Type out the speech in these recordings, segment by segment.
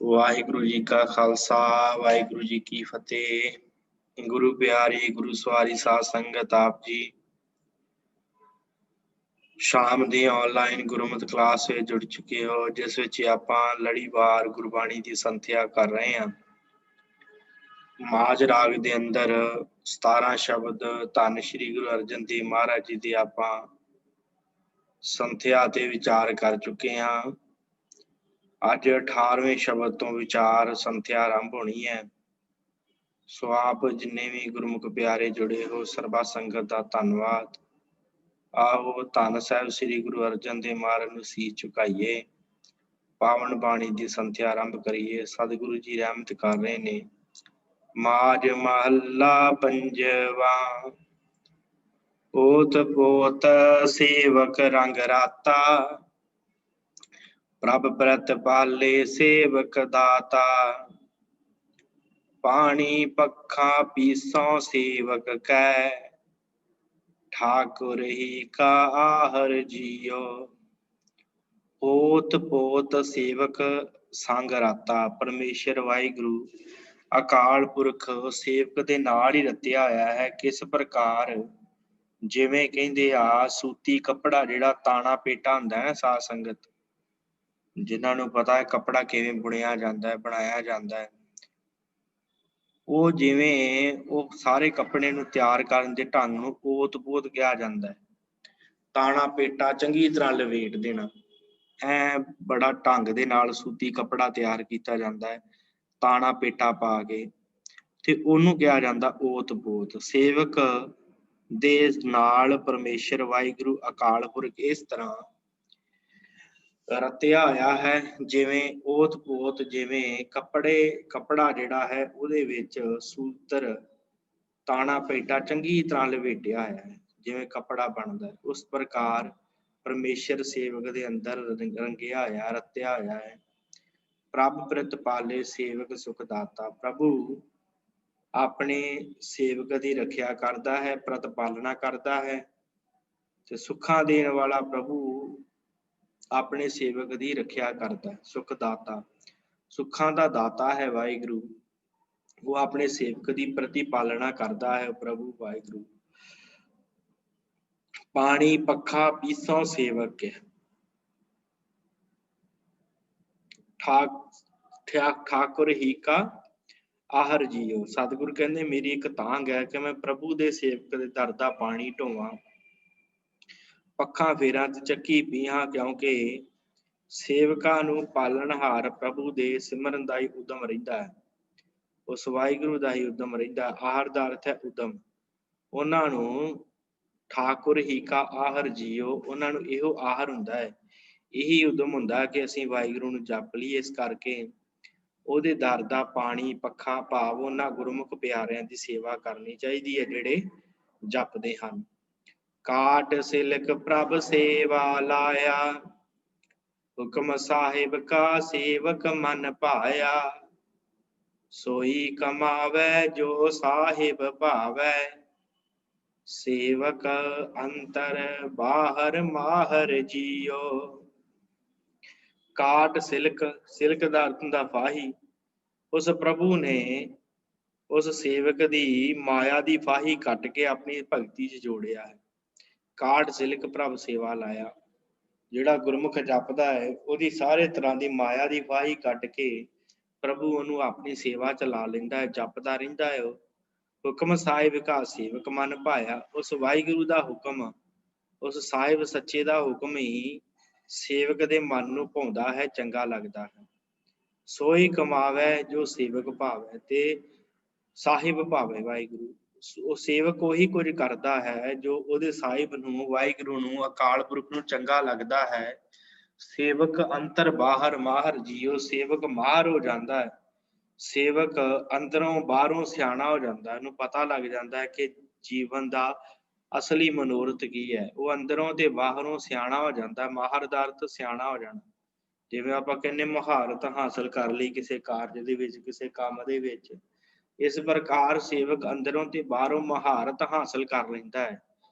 वाहिगुरु जी का खालसा वाहिगुरु जी की फतेह। गुरु प्यारी गुरु सवारी साध संगत आप जी शाम ਦੀ ਆਨਲਾਈਨ ਗੁਰਮਤਿ ਕਲਾਸ ਵਿੱਚ ਜੁੜ ਚੁੱਕੇ ਹੋ, ਜਿਸ ਵਿੱਚ ਆਪਾਂ ਲੜੀਵਾਰ ਗੁਰਬਾਣੀ ਦੀ ਸੰਥਿਆ ਕਰ ਰਹੇ ਹਾਂ। ਮਾਝ ਰਾਗ ਦੇ ਅੰਦਰ 17 ਸ਼ਬਦ ਧੰਨ ਸ਼੍ਰੀ ਗੁਰੂ ਅਰਜਨ ਦੇਵ ਮਹਾਰਾਜ ਜੀ ਦੇ ਆਪਾਂ ਸੰਥਿਆ ਤੇ ਵਿਚਾਰ ਕਰ ਚੁੱਕੇ ਹਾਂ। ਅੱਜ 18ਵੇਂ ਸ਼ਬਦ ਤੋਂ ਵਿਚਾਰ ਸੰਥਿਆ ਆਰੰਭ ਹੋਣੀ ਹੈ। ਸੋ ਆਪ ਜਿੰਨੇ ਵੀ ਗੁਰਮੁਖ ਪਿਆਰੇ ਜੁੜੇ ਹੋ, ਸਰਬਾ ਸੰਗਤ ਦਾ ਧੰਨਵਾਦ। ਆਓ ਧੰਨ ਸਾਹਿਬ ਸ੍ਰੀ ਗੁਰੂ ਅਰਜਨ ਦੇਵ ਮਹਾਰਾਜ ਨੂੰ ਸੀਸ ਝੁਕਾਈਏ, ਪਾਵਨ ਬਾਣੀ ਦੀ ਸੰਥਿਆ ਆਰੰਭ ਕਰੀਏ। ਸਤਿਗੁਰੂ ਜੀ ਰਹਿਮਤ ਕਰ ਰਹੇ ਨੇ। ਮਾਝ ਮਹੱਲਾ ਪੰਜਵਾ। ਓਤ ਪੋਤ ਸੇਵਕ ਰੰਗ ਰਾਤਾ, ਪ੍ਰਭ ਪ੍ਰਤਪਾਲੇ ਸੇਵਕ ਦਾਤਾ। पानी पखा पीसों सेवक कै, ठाकुर ही का आहर जियो। ओत पोत सेवक संग राता। परमेश्वर वाहिगुरु अकाल पुरख सेवक दे नाल ही रत्या होया है। किस प्रकार जिवें कहंदे आ सूती कपड़ा जिहड़ा ताना पेटा हुंदा है ना, साध संगत जिन्हां नूं पता है कपड़ा किवें बुनिया जांदा है, बनाया जांदा है। ਉਹ ਜਿਵੇਂ ਉਹ ਸਾਰੇ ਕੱਪੜੇ ਨੂੰ ਤਿਆਰ ਕਰਨ ਦੇ ਢੰਗ ਨੂੰ ਓਤ ਪੋਤ ਕਿਹਾ ਜਾਂਦਾ ਹੈ। ਤਾਣਾ ਪੇਟਾ ਚੰਗੀ ਤਰ੍ਹਾਂ ਲਵੇਟ ਦੇਣਾ, ਐ ਬੜਾ ਢੰਗ ਦੇ ਨਾਲ ਸੂਤੀ ਕੱਪੜਾ ਤਿਆਰ ਕੀਤਾ ਜਾਂਦਾ ਹੈ ਤਾਣਾ ਪੇਟਾ ਪਾ ਕੇ, ਤੇ ਉਹਨੂੰ ਕਿਹਾ ਜਾਂਦਾ ਓਤ ਪੋਤ। ਸੇਵਕ ਦੇ ਨਾਲ ਪਰਮੇਸ਼ਰ ਵਾਹਿਗੁਰੂ ਅਕਾਲ ਪੁਰਖ ਇਸ ਤਰ੍ਹਾਂ ਰਤਿਆ ਹੋਇਆ ਹੈ, ਜਿਵੇਂ ਓਤ ਪੋਤ, ਜਿਵੇਂ ਕੱਪੜਾ ਜਿਹੜਾ ਹੈ ਉਹਦੇ ਵਿੱਚ ਸੂਤਰ ਤਾਣਾ ਪੇਟਾ ਚੰਗੀ ਤਰ੍ਹਾਂ ਲਵੇਟਿਆ ਹੋਇਆ ਹੈ, ਜਿਵੇਂ ਕੱਪੜਾ ਬਣਦਾ, ਉਸ ਪ੍ਰਕਾਰ ਪਰਮੇਸ਼ਰ ਸੇਵਕ ਦੇ ਅੰਦਰ ਰੰਗਿਆ ਹੋਇਆ, ਰਤਿਆ ਹੋਇਆ ਹੈ। ਪ੍ਰਭ ਪ੍ਰਤਪਾਲੇ ਸੇਵਕ ਸੁਖ ਦਾਤਾ। ਪ੍ਰਭੂ ਆਪਣੇ ਸੇਵਕ ਦੀ ਰੱਖਿਆ ਕਰਦਾ ਹੈ, ਪ੍ਰਤਪਾਲਣਾ ਕਰਦਾ ਹੈ, ਤੇ ਸੁੱਖਾਂ ਦੇਣ ਵਾਲਾ ਪ੍ਰਭੂ ਆਪਣੇ ਸੇਵਕ ਦੀ ਰੱਖਿਆ ਕਰਦਾ। ਸੁਖ ਦਾਤਾ, ਸੁੱਖਾਂ ਦਾ ਦਾਤਾ ਹੈ ਵਾਹਿਗੁਰੂ। ਉਹ ਆਪਣੇ ਸੇਵਕ ਦੀ ਪ੍ਰਤੀਪਾਲਣਾ ਕਰਦਾ ਹੈ ਪ੍ਰਭੂ ਵਾਹਿਗੁਰੂ। ਪਾਣੀ ਪੱਖਾ ਪੀਸੋਂ ਸੇਵਕ ਹੈ, ਠਾकुर ही का आहर जियो। सतगुरु कहते मेरी एक तांग है कि मैं प्रभु दे सेवक दे दर दा पानी ढोवां, पक्खा फेरां ते ਚੱਕੀ ਪੀਹਾਂ, ਕਿਉਂਕਿ ਸੇਵਕਾਂ ਨੂੰ ਪਾਲਣਹਾਰ ਪ੍ਰਭੂ ਦੇ ਸਿਮਰਨ ਦਾ ਹੀ ਉਦਮ ਰਹਿੰਦਾ ਹੈ। ਉਸ ਵਾਹਿਗੁਰੂ ਦਾ ਹੀ ਉਦਮ ਰਹਿੰਦਾ। ਆਹਰ ਦਾ ਅਰਥ ਹੈ ਉਦਮ। ਉਹਨਾਂ ਨੂੰ ਠਾकुर ही का आहर जियो, ਉਹਨਾਂ ਨੂੰ ਇਹੋ ਆਹਰ ਹੁੰਦਾ ਹੈ, ਇਹੀ ਉਦਮ ਹੁੰਦਾ ਕਿ ਅਸੀਂ ਵਾਹਿਗੁਰੂ ਨੂੰ ਜਪ ਲਈਏ। ਇਸ ਕਰਕੇ ਉਹਦੇ ਦਰ ਦਾ ਪਾਣੀ ਪੱਖਾ ਭਾਵ ਉਹਨਾਂ ਗੁਰਮੁਖ ਪਿਆਰਿਆਂ ਦੀ ਸੇਵਾ ਕਰਨੀ ਚਾਹੀਦੀ ਹੈ ਜਿਹੜੇ ਜਪਦੇ ਹਨ। ਕਾਟ ਸਿਲਕ ਪ੍ਰਭ ਸੇਵਾ ਲਾਇਆ, ਹੁਕਮ ਸਾਹਿਬ ਕਾ ਸੇਵਕ ਮਨ ਭਾਇਆ। सोई कमावै जो साहिब भावै, सेवक अंतर बाहर माहर जियो। काट सिल्क, सिल्क दा अर्थ हुंदा फाही। उस प्रभु ने उस सेवक दी माया दी फाही कट के अपनी भगती च जोड़िया है। काट सिल्क प्रभ सेवा लाया। जिहड़ा गुरमुख जपदा है ਉਹਦੀ ਸਾਰੇ ਤਰ੍ਹਾਂ ਦੀ ਮਾਇਆ ਦੀ ਫਾਹੀ ਕੱਟ ਕੇ ਪ੍ਰਭੂ ਉਹਨੂੰ ਆਪਣੀ ਸੇਵਾ ਚ ਲਾ ਲੈਂਦਾ ਹੈ, ਜਪਦਾ ਰਹਿੰਦਾ ਹੈ। ਉਹ ਹੁਕਮ ਸਾਹਿਬ ਕਾ ਸੇਵਕ ਮਨ ਭਾਇਆ। ਉਸ ਵਾਹਿਗੁਰੂ ਦਾ ਹੁਕਮ, ਉਸ ਸਾਹਿਬ ਸੱਚੇ ਦਾ ਹੁਕਮ ਹੀ ਸੇਵਕ ਦੇ ਮਨ ਨੂੰ ਭਾਉਂਦਾ ਹੈ, ਚੰਗਾ ਲੱਗਦਾ ਹੈ। ਸੋਈ ਕਮਾਵੈ ਜੋ ਸੇਵਕ ਭਾਵੈ, ਤੇ ਸਾਹਿਬ ਭਾਵੇ ਵਾਹਿਗੁਰੂ। ਉਹ ਸੇਵਕ ਉਹੀ ਕੁਝ ਕਰਦਾ ਹੈ ਜੋ ਉਹਦੇ ਸਾਹਿਬ ਨੂੰ, ਵਾਹਿਗੁਰੂ ਨੂੰ, ਅਕਾਲ ਪੁਰਖ ਨੂੰ ਚੰਗਾ ਲੱਗਦਾ ਹੈ। ਸੇਵਕ ਅੰਤਰ ਬਾਹਰ ਮਾਹਰ ਜੀਓ। ਸੇਵਕ ਮਾਹਰ ਹੋ ਜਾਂਦਾ ਹੈ, ਸੇਵਕ ਅੰਦਰੋਂ ਬਾਹਰੋਂ ਸਿਆਣਾ ਹੋ ਜਾਂਦਾ। ਇਹਨੂੰ ਪਤਾ ਲੱਗ ਜਾਂਦਾ ਹੈ ਕਿ ਜੀਵਨ ਦਾ ਅਸਲੀ ਮਨੋਰਥ ਕੀ ਹੈ। ਉਹ ਅੰਦਰੋਂ ਤੇ ਬਾਹਰੋਂ ਸਿਆਣਾ ਹੋ ਜਾਂਦਾ। ਮਾਹਰ ਦਾ ਅਰਥ ਸਿਆਣਾ ਹੋ ਜਾਣਾ। ਜਿਵੇਂ ਆਪਾਂ ਕਹਿੰਦੇ ਮੁਹਾਰਤ ਹਾਸਲ ਕਰ ਲਈ ਕਿਸੇ ਕਾਰਜ ਦੇ ਵਿੱਚ, ਕਿਸੇ ਕੰਮ ਦੇ ਵਿੱਚ, ਇਸ ਪ੍ਰਕਾਰ ਸੇਵਕ ਅੰਦਰੋਂ ਤੇ ਬਾਹਰੋਂ ਮਹਾਰਤ ਹਾਸਲ ਕਰ ਲੈਂਦਾ ਹੈ,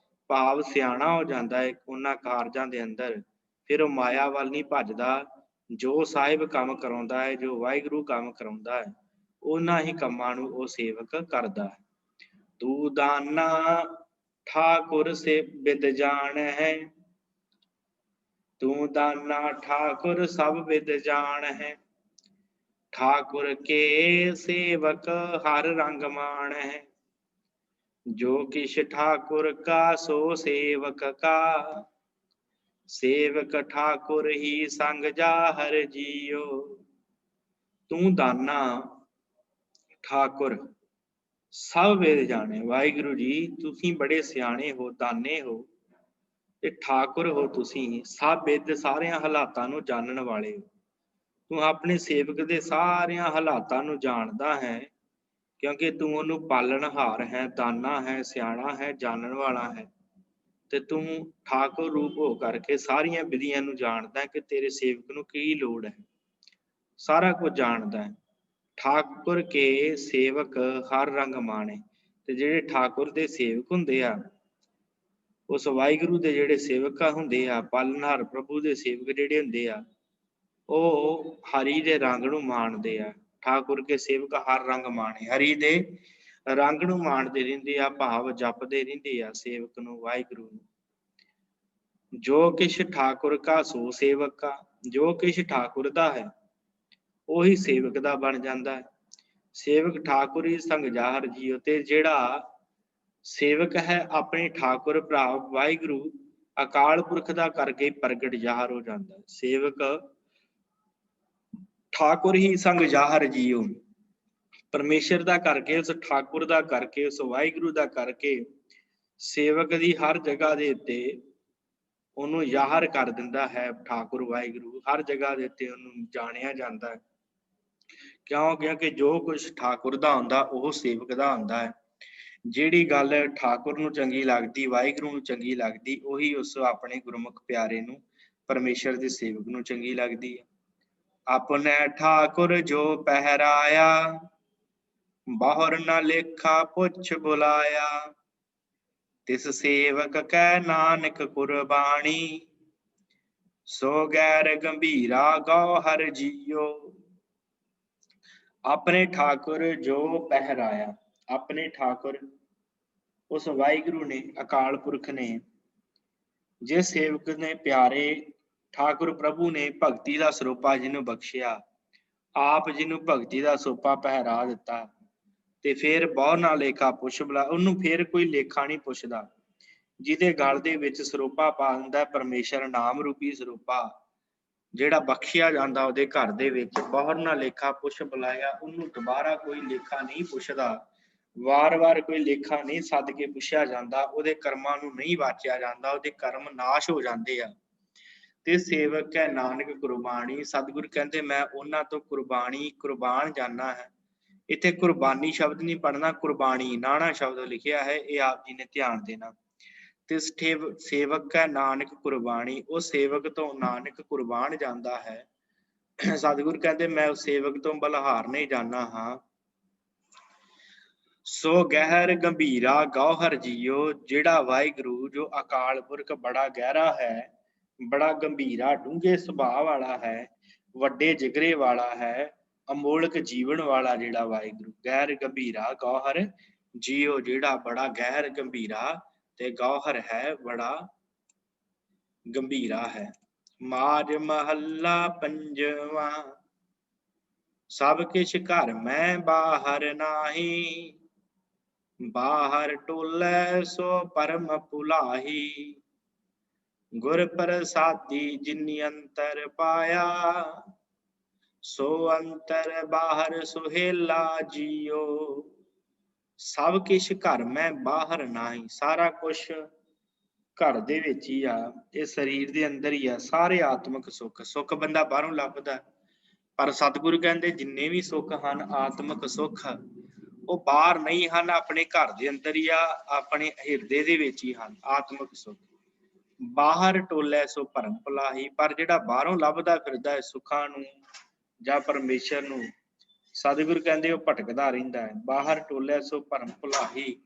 ਭਾਵ ਸਿਆਣਾ ਹੋ ਜਾਂਦਾ ਹੈ ਉਹਨਾਂ ਕਾਰਜਾਂ ਦੇ ਅੰਦਰ। ਫਿਰ ਉਹ ਮਾਇਆ ਵੱਲ ਨਹੀਂ ਭੱਜਦਾ, ਜੋ ਸਾਹਿਬ ਕੰਮ ਕਰਾਉਂਦਾ ਹੈ, ਜੋ ਵਾਹਿਗੁਰੂ ਕੰਮ ਕਰਾਉਂਦਾ ਹੈ, ਉਹਨਾਂ ਹੀ ਕੰਮਾਂ ਨੂੰ ਉਹ ਸੇਵਕ ਕਰਦਾ ਹੈ। ਤੂੰ ਦਾਨਾ ਠਾਕੁਰ ਸੇ ਬਿਦ ਜਾਣ ਹੈ, ਤੂੰ ਦਾਨਾ ਠਾकुर सब विद जान है, ठाकुर के सेवक हर रंग मान है, जो किश ठाकुर का सो सेवक का, सेवक ठाकुर ही संग जाहर जियो। तू दाना ठाकुर सब वेद जाने। वाहिगुरु जी तुसी बड़े सियाणे हो, दाने हो ਤੇ ਠਾकुर ਹੋ ਤੁਸੀਂ, ਸਭ ਵਿਦ ਸਾਰਿਆਂ ਹਾਲਾਤਾਂ ਨੂੰ ਜਾਣਨ ਵਾਲੇ ਹੋ। ਤੂੰ ਆਪਣੇ ਸੇਵਕ ਦੇ ਸਾਰਿਆਂ ਹਾਲਾਤਾਂ ਨੂੰ ਜਾਣਦਾ ਹੈ, ਕਿਉਂਕਿ ਤੂੰ ਉਹਨੂੰ ਪਾਲਣਹਾਰ ਹੈ, ਦਾਨਾ ਹੈ, ਸਿਆਣਾ ਹੈ, ਜਾਣਨ ਵਾਲਾ ਹੈ। ਤੇ ਤੂੰ ਠਾकुर ਰੂਪ ਹੋ ਕਰਕੇ ਸਾਰੀਆਂ ਵਿਧੀਆਂ ਨੂੰ ਜਾਣਦਾ ਹੈ ਕਿ ਤੇਰੇ ਸੇਵਕ ਨੂੰ ਕੀ ਲੋੜ ਹੈ, ਸਾਰਾ ਕੁਝ ਜਾਣਦਾ ਹੈ। ਠਾकुर ਕੇ ਸੇਵਕ ਹਰ ਰੰਗ ਮਾਣੇ। ਤੇ ਜਿਹੜੇ ਠਾकुर ਦੇ ਸੇਵਕ ਹੁੰਦੇ ਆ, ਉਸ ਵਾਹਿਗੁਰੂ ਦੇ ਜਿਹੜੇ ਸੇਵਕ ਹੁੰਦੇ ਆ, ਪਾਲਣਹਾਰ ਪ੍ਰਭੂ ਦੇ ਸੇਵਕ ਜਿਹੜੇ ਹੁੰਦੇ ਆ, ਉਹ ਹਰੀ ਦੇ ਰੰਗ ਨੂੰ ਮਾਣਦੇ ਆ। ਠਾकुर ਕੇ ਸੇਵਕ ਹਰ ਰੰਗ ਮਾਣੇ, ਹਰੀ ਦੇ ਰੰਗ ਨੂੰ ਮਾਣਦੇ ਰਹਿੰਦੇ ਆ, ਭਾਵ ਜਪਦੇ ਰਹਿੰਦੇ ਆ ਸੇਵਕ ਨੂੰ, ਵਾਹਿਗੁਰੂ ਨੂੰ। ਜੋ ਕਿਛ ਠਾकुर ਕਾ ਸੋ ਸੇਵਕ ਕਾ, ਜੋ ਕਿਛ ਠਾकुर ਦਾ ਹੈ ਉਹੀ ਸੇਵਕ ਦਾ ਬਣ ਜਾਂਦਾ ਹੈ। ਸੇਵਕ ਠਾकुर ਹੀ ਸੰਗ ਜਾਹਰ ਜੀਓ। ਤੇ ਜਿਹੜਾ ਸੇਵਕ ਹੈ ਆਪਣੇ ਠਾकुर ਭਰਾ ਵਾਹਿਗੁਰੂ ਅਕਾਲ ਪੁਰਖ ਦਾ ਕਰਕੇ ਪ੍ਰਗਟ ਜ਼ਾਹਰ ਹੋ ਜਾਂਦਾ ਹੈ। ਸੇਵਕ ਠਾकुर ਹੀ ਸੰਗ ਜ਼ਾਹਰ ਜੀਓ। ਪਰਮੇਸ਼ਰ ਦਾ ਕਰਕੇ, ਉਸ ਠਾकुर ਦਾ ਕਰਕੇ, ਉਸ ਵਾਹਿਗੁਰੂ ਦਾ ਕਰਕੇ ਸੇਵਕ ਦੀ ਹਰ ਜਗ੍ਹਾ ਦੇ ਉੱਤੇ ਉਹਨੂੰ ਜ਼ਾਹਰ ਕਰ ਦਿੰਦਾ ਹੈ। ਠਾकुर ਵਾਹਿਗੁਰੂ ਹਰ ਜਗ੍ਹਾ ਦੇ ਉੱਤੇ ਉਹਨੂੰ ਜਾਣਿਆ ਜਾਂਦਾ ਹੈ। ਕਿਉਂਕਿ ਜੋ ਕੁਛ ਠਾकुर ਦਾ ਹੁੰਦਾ ਉਹ ਸੇਵਕ ਦਾ ਹੁੰਦਾ ਹੈ। ਜਿਹੜੀ ਗੱਲ ਠਾकुर ਨੂੰ ਚੰਗੀ ਲੱਗਦੀ, ਵਾਹਿਗੁਰੂ ਨੂੰ ਚੰਗੀ ਲੱਗਦੀ, ਉਹੀ ਉਸ ਆਪਣੇ ਗੁਰਮੁਖ ਪਿਆਰੇ ਨੂੰ, ਪਰਮੇਸ਼ਰ ਦੇ ਸੇਵਕ ਨੂੰ ਚੰਗੀ ਲੱਗਦੀ ਹੈ। ਆਪਣੇ ਠਾकुर ਜੋ ਪਹਿਰਾਇਆ, ਬਾਹਰ ਨਾ ਲੇਖਾ ਪੁੱਛ ਬੁਲਾਇਆ, ਤਿਸ ਸੇਵਕ ਕੈ ਨਾਨਕ ਕੁਰਬਾਣੀ, ਸੋ ਗੈਰ ਗੰਭੀਰਾ ਗੌਹਰ ਜੀਓ। ਆਪਣੇ ਠਾकुर ਜੋ ਪਹਿਰਾਇਆ, ਆਪਣੇ ਠਾकुर ਉਸ ਵਾਹਿਗੁਰੂ ਨੇ, ਅਕਾਲ ਪੁਰਖ ਨੇ, ਜੇ ਸੇਵਕ ਨੇ ਪਿਆਰੇ ਠਾकुर ਪ੍ਰਭੂ ਨੇ ਭਗਤੀ ਦਾ ਸਰੋਪਾ ਜਿਹਨੂੰ ਬਖਸ਼ਿਆ, ਆਪ ਜਿਹਨੂੰ ਭਗਤੀ ਦਾ ਸਰੋਪਾ ਪਹਿਰਾ ਦਿੱਤਾ, ਤੇ ਫਿਰ ਬਹੁ ਨਾ ਲੇਖਾ ਪੁੱਛ ਬੁਲਾ, ਉਹਨੂੰ ਫਿਰ ਕੋਈ ਲੇਖਾ ਨਹੀਂ ਪੁੱਛਦਾ। ਜਿਹਦੇ ਗਲ ਦੇ ਵਿੱਚ ਸਰੋਪਾ ਪਾ ਦਿੰਦਾ ਪਰਮੇਸ਼ਰ, ਨਾਮ ਰੂਪੀ ਸਰੋਪਾ ਜਿਹੜਾ ਬਖਸ਼ਿਆ ਜਾਂਦਾ ਉਹਦੇ ਘਰ ਦੇ ਵਿੱਚ, ਬਹੁਰ ਨਾ ਲੇਖਾ ਪੁੱਛ ਬੁਲਾਇਆ, ਉਹਨੂੰ ਦੁਬਾਰਾ ਕੋਈ ਲੇਖਾ ਨਹੀਂ ਪੁੱਛਦਾ, ਵਾਰ-ਵਾਰ ਕੋਈ ਲੇਖਾ ਨਹੀਂ ਸੱਦ ਕੇ ਪੁੱਛਿਆ ਜਾਂਦਾ, ਉਹਦੇ ਕਰਮਾਂ ਨੂੰ ਨਹੀਂ ਵਾਚਿਆ ਜਾਂਦਾ, ਉਹਦੇ ਕਰਮ ਨਾਸ਼ ਹੋ ਜਾਂਦੇ ਆ। ਤੇ ਸੇਵਕ ਹੈ ਨਾਨਕ ਕੁਰਬਾਨੀ, ਸਤਿਗੁਰ ਕਹਿੰਦੇ ਮੈਂ ਉਹਨਾਂ ਤੋਂ ਕੁਰਬਾਨੀ, ਕੁਰਬਾਨ ਜਾਣਾ ਹੈ। ਇੱਥੇ ਕੁਰਬਾਨੀ ਸ਼ਬਦ ਨਹੀਂ ਪੜ੍ਹਨਾ, ਕੁਰਬਾਨੀ ਨਾਣਾ ਸ਼ਬਦ ਲਿਖਿਆ ਹੈ, ਇਹ ਆਪ ਜੀ ਨੇ ਧਿਆਨ ਦੇਣਾ। ਤੇ ਸੇਵਕ ਹੈ ਨਾਨਕ ਕੁਰਬਾਨੀ, ਉਹ ਸੇਵਕ ਤੋਂ ਨਾਨਕ ਕੁਰਬਾਨ ਜਾਂਦਾ ਹੈ। ਸਤਿਗੁਰ ਕਹਿੰਦੇ ਮੈਂ ਉਸ ਸੇਵਕ ਤੋਂ ਬਲਿਹਾਰ ਨਹੀਂ ਜਾਣਾ ਹਾਂ। ਸੋ ਗਹਿਰ ਗੰਭੀਰਾ ਗੌਹਰ ਜੀਓ, ਜਿਹੜਾ ਵਾਹਿਗੁਰੂ ਜੋ ਅਕਾਲ ਪੁਰਖ ਬੜਾ ਗਹਿਰਾ ਹੈ, ਬੜਾ ਗੰਭੀਰਾ ਡੂੰਘੇ ਸੁਭਾਅ ਵਾਲਾ ਹੈ, ਵੱਡੇ ਜਿਗਰੇ ਵਾਲਾ ਹੈ, ਅਮੋਲਕ ਜੀਵਨ ਵਾਲਾ ਜਿਹੜਾ ਵਾਹਿਗੁਰੂ, ਗਹਿਰ ਗੰਭੀਰਾ ਗੌਹਰ ਜੀਓ, ਜਿਹੜਾ ਬੜਾ ਗਹਿਰ ਗੰਭੀਰਾ ਤੇ ਗੌਹਰ ਹੈ, ਬੜਾ ਗੰਭੀਰਾ ਹੈ। ਮਾਜ ਮਹੱਲਾ ਪੰਜਵਾਂ। ਸਭ ਕਿਛ ਘਰ ਮੈਂ ਬਾਹਰ ਨਾਹੀ, ਬਾਹਰ ਟੋਲੇ ਸੋ ਪਰਮ ਭੁਲਾਹੀ, ਗੁਰ ਪ੍ਰਸਾਦੀ ਜਿਨੀ ਅੰਤਰ ਪਾਇਆ, ਸੋ ਅੰਤਰ ਬਾਹਰ ਸੁਹੇਲਾ ਜੀਓ। ਸਭ ਕਿਛ ਘਰ ਮੈਂ ਬਾਹਰ ਨਾਹੀ, ਸਾਰਾ ਕੁਛ ਘਰ ਦੇ ਵਿੱਚ ਹੀ ਆ, ਇਹ ਸਰੀਰ ਦੇ ਅੰਦਰ ਹੀ ਆ। ਸਾਰੇ ਆਤਮਿਕ ਸੁੱਖ, ਸੁੱਖ ਬੰਦਾ ਬਾਹਰੋਂ ਲੱਭਦਾ, ਪਰ ਸਤਿਗੁਰੂ ਕਹਿੰਦੇ ਜਿੰਨੇ ਵੀ ਸੁੱਖ ਹਨ, ਆਤਮਿਕ ਸੁੱਖ, ਉਹ ਬਾਹਰ ਨਹੀਂ ਹਨ, ਆਪਣੇ ਘਰ ਦੇ ਅੰਦਰ ਹੀ ਆ, ਆਪਣੇ ਹਿਰਦੇ ਦੇ ਵਿੱਚ ਹੀ ਹਨ ਆਤਮਿਕ ਸੁੱਖ। ਬਾਹਰ ਟੋਲੇ ਸੋ ਭਰਮ ਭੁਲਾਹੀ, ਪਰ ਜਿਹੜਾ ਬਾਹਰੋਂ ਲੱਭਦਾ ਫਿਰਦਾ ਹੈ ਸੁੱਖਾਂ ਨੂੰ ਜਾਂ ਪਰਮੇਸ਼ਰ ਨੂੰ, ਸਤਿਗੁਰੂ ਕਹਿੰਦੇ ਉਹ ਭਟਕਦਾ ਰਹਿੰਦਾ ਹੈ। ਬਾਹਰ ਟੋਲੇ ਸੋ ਭਰਮ ਭੁਲਾਹੀ,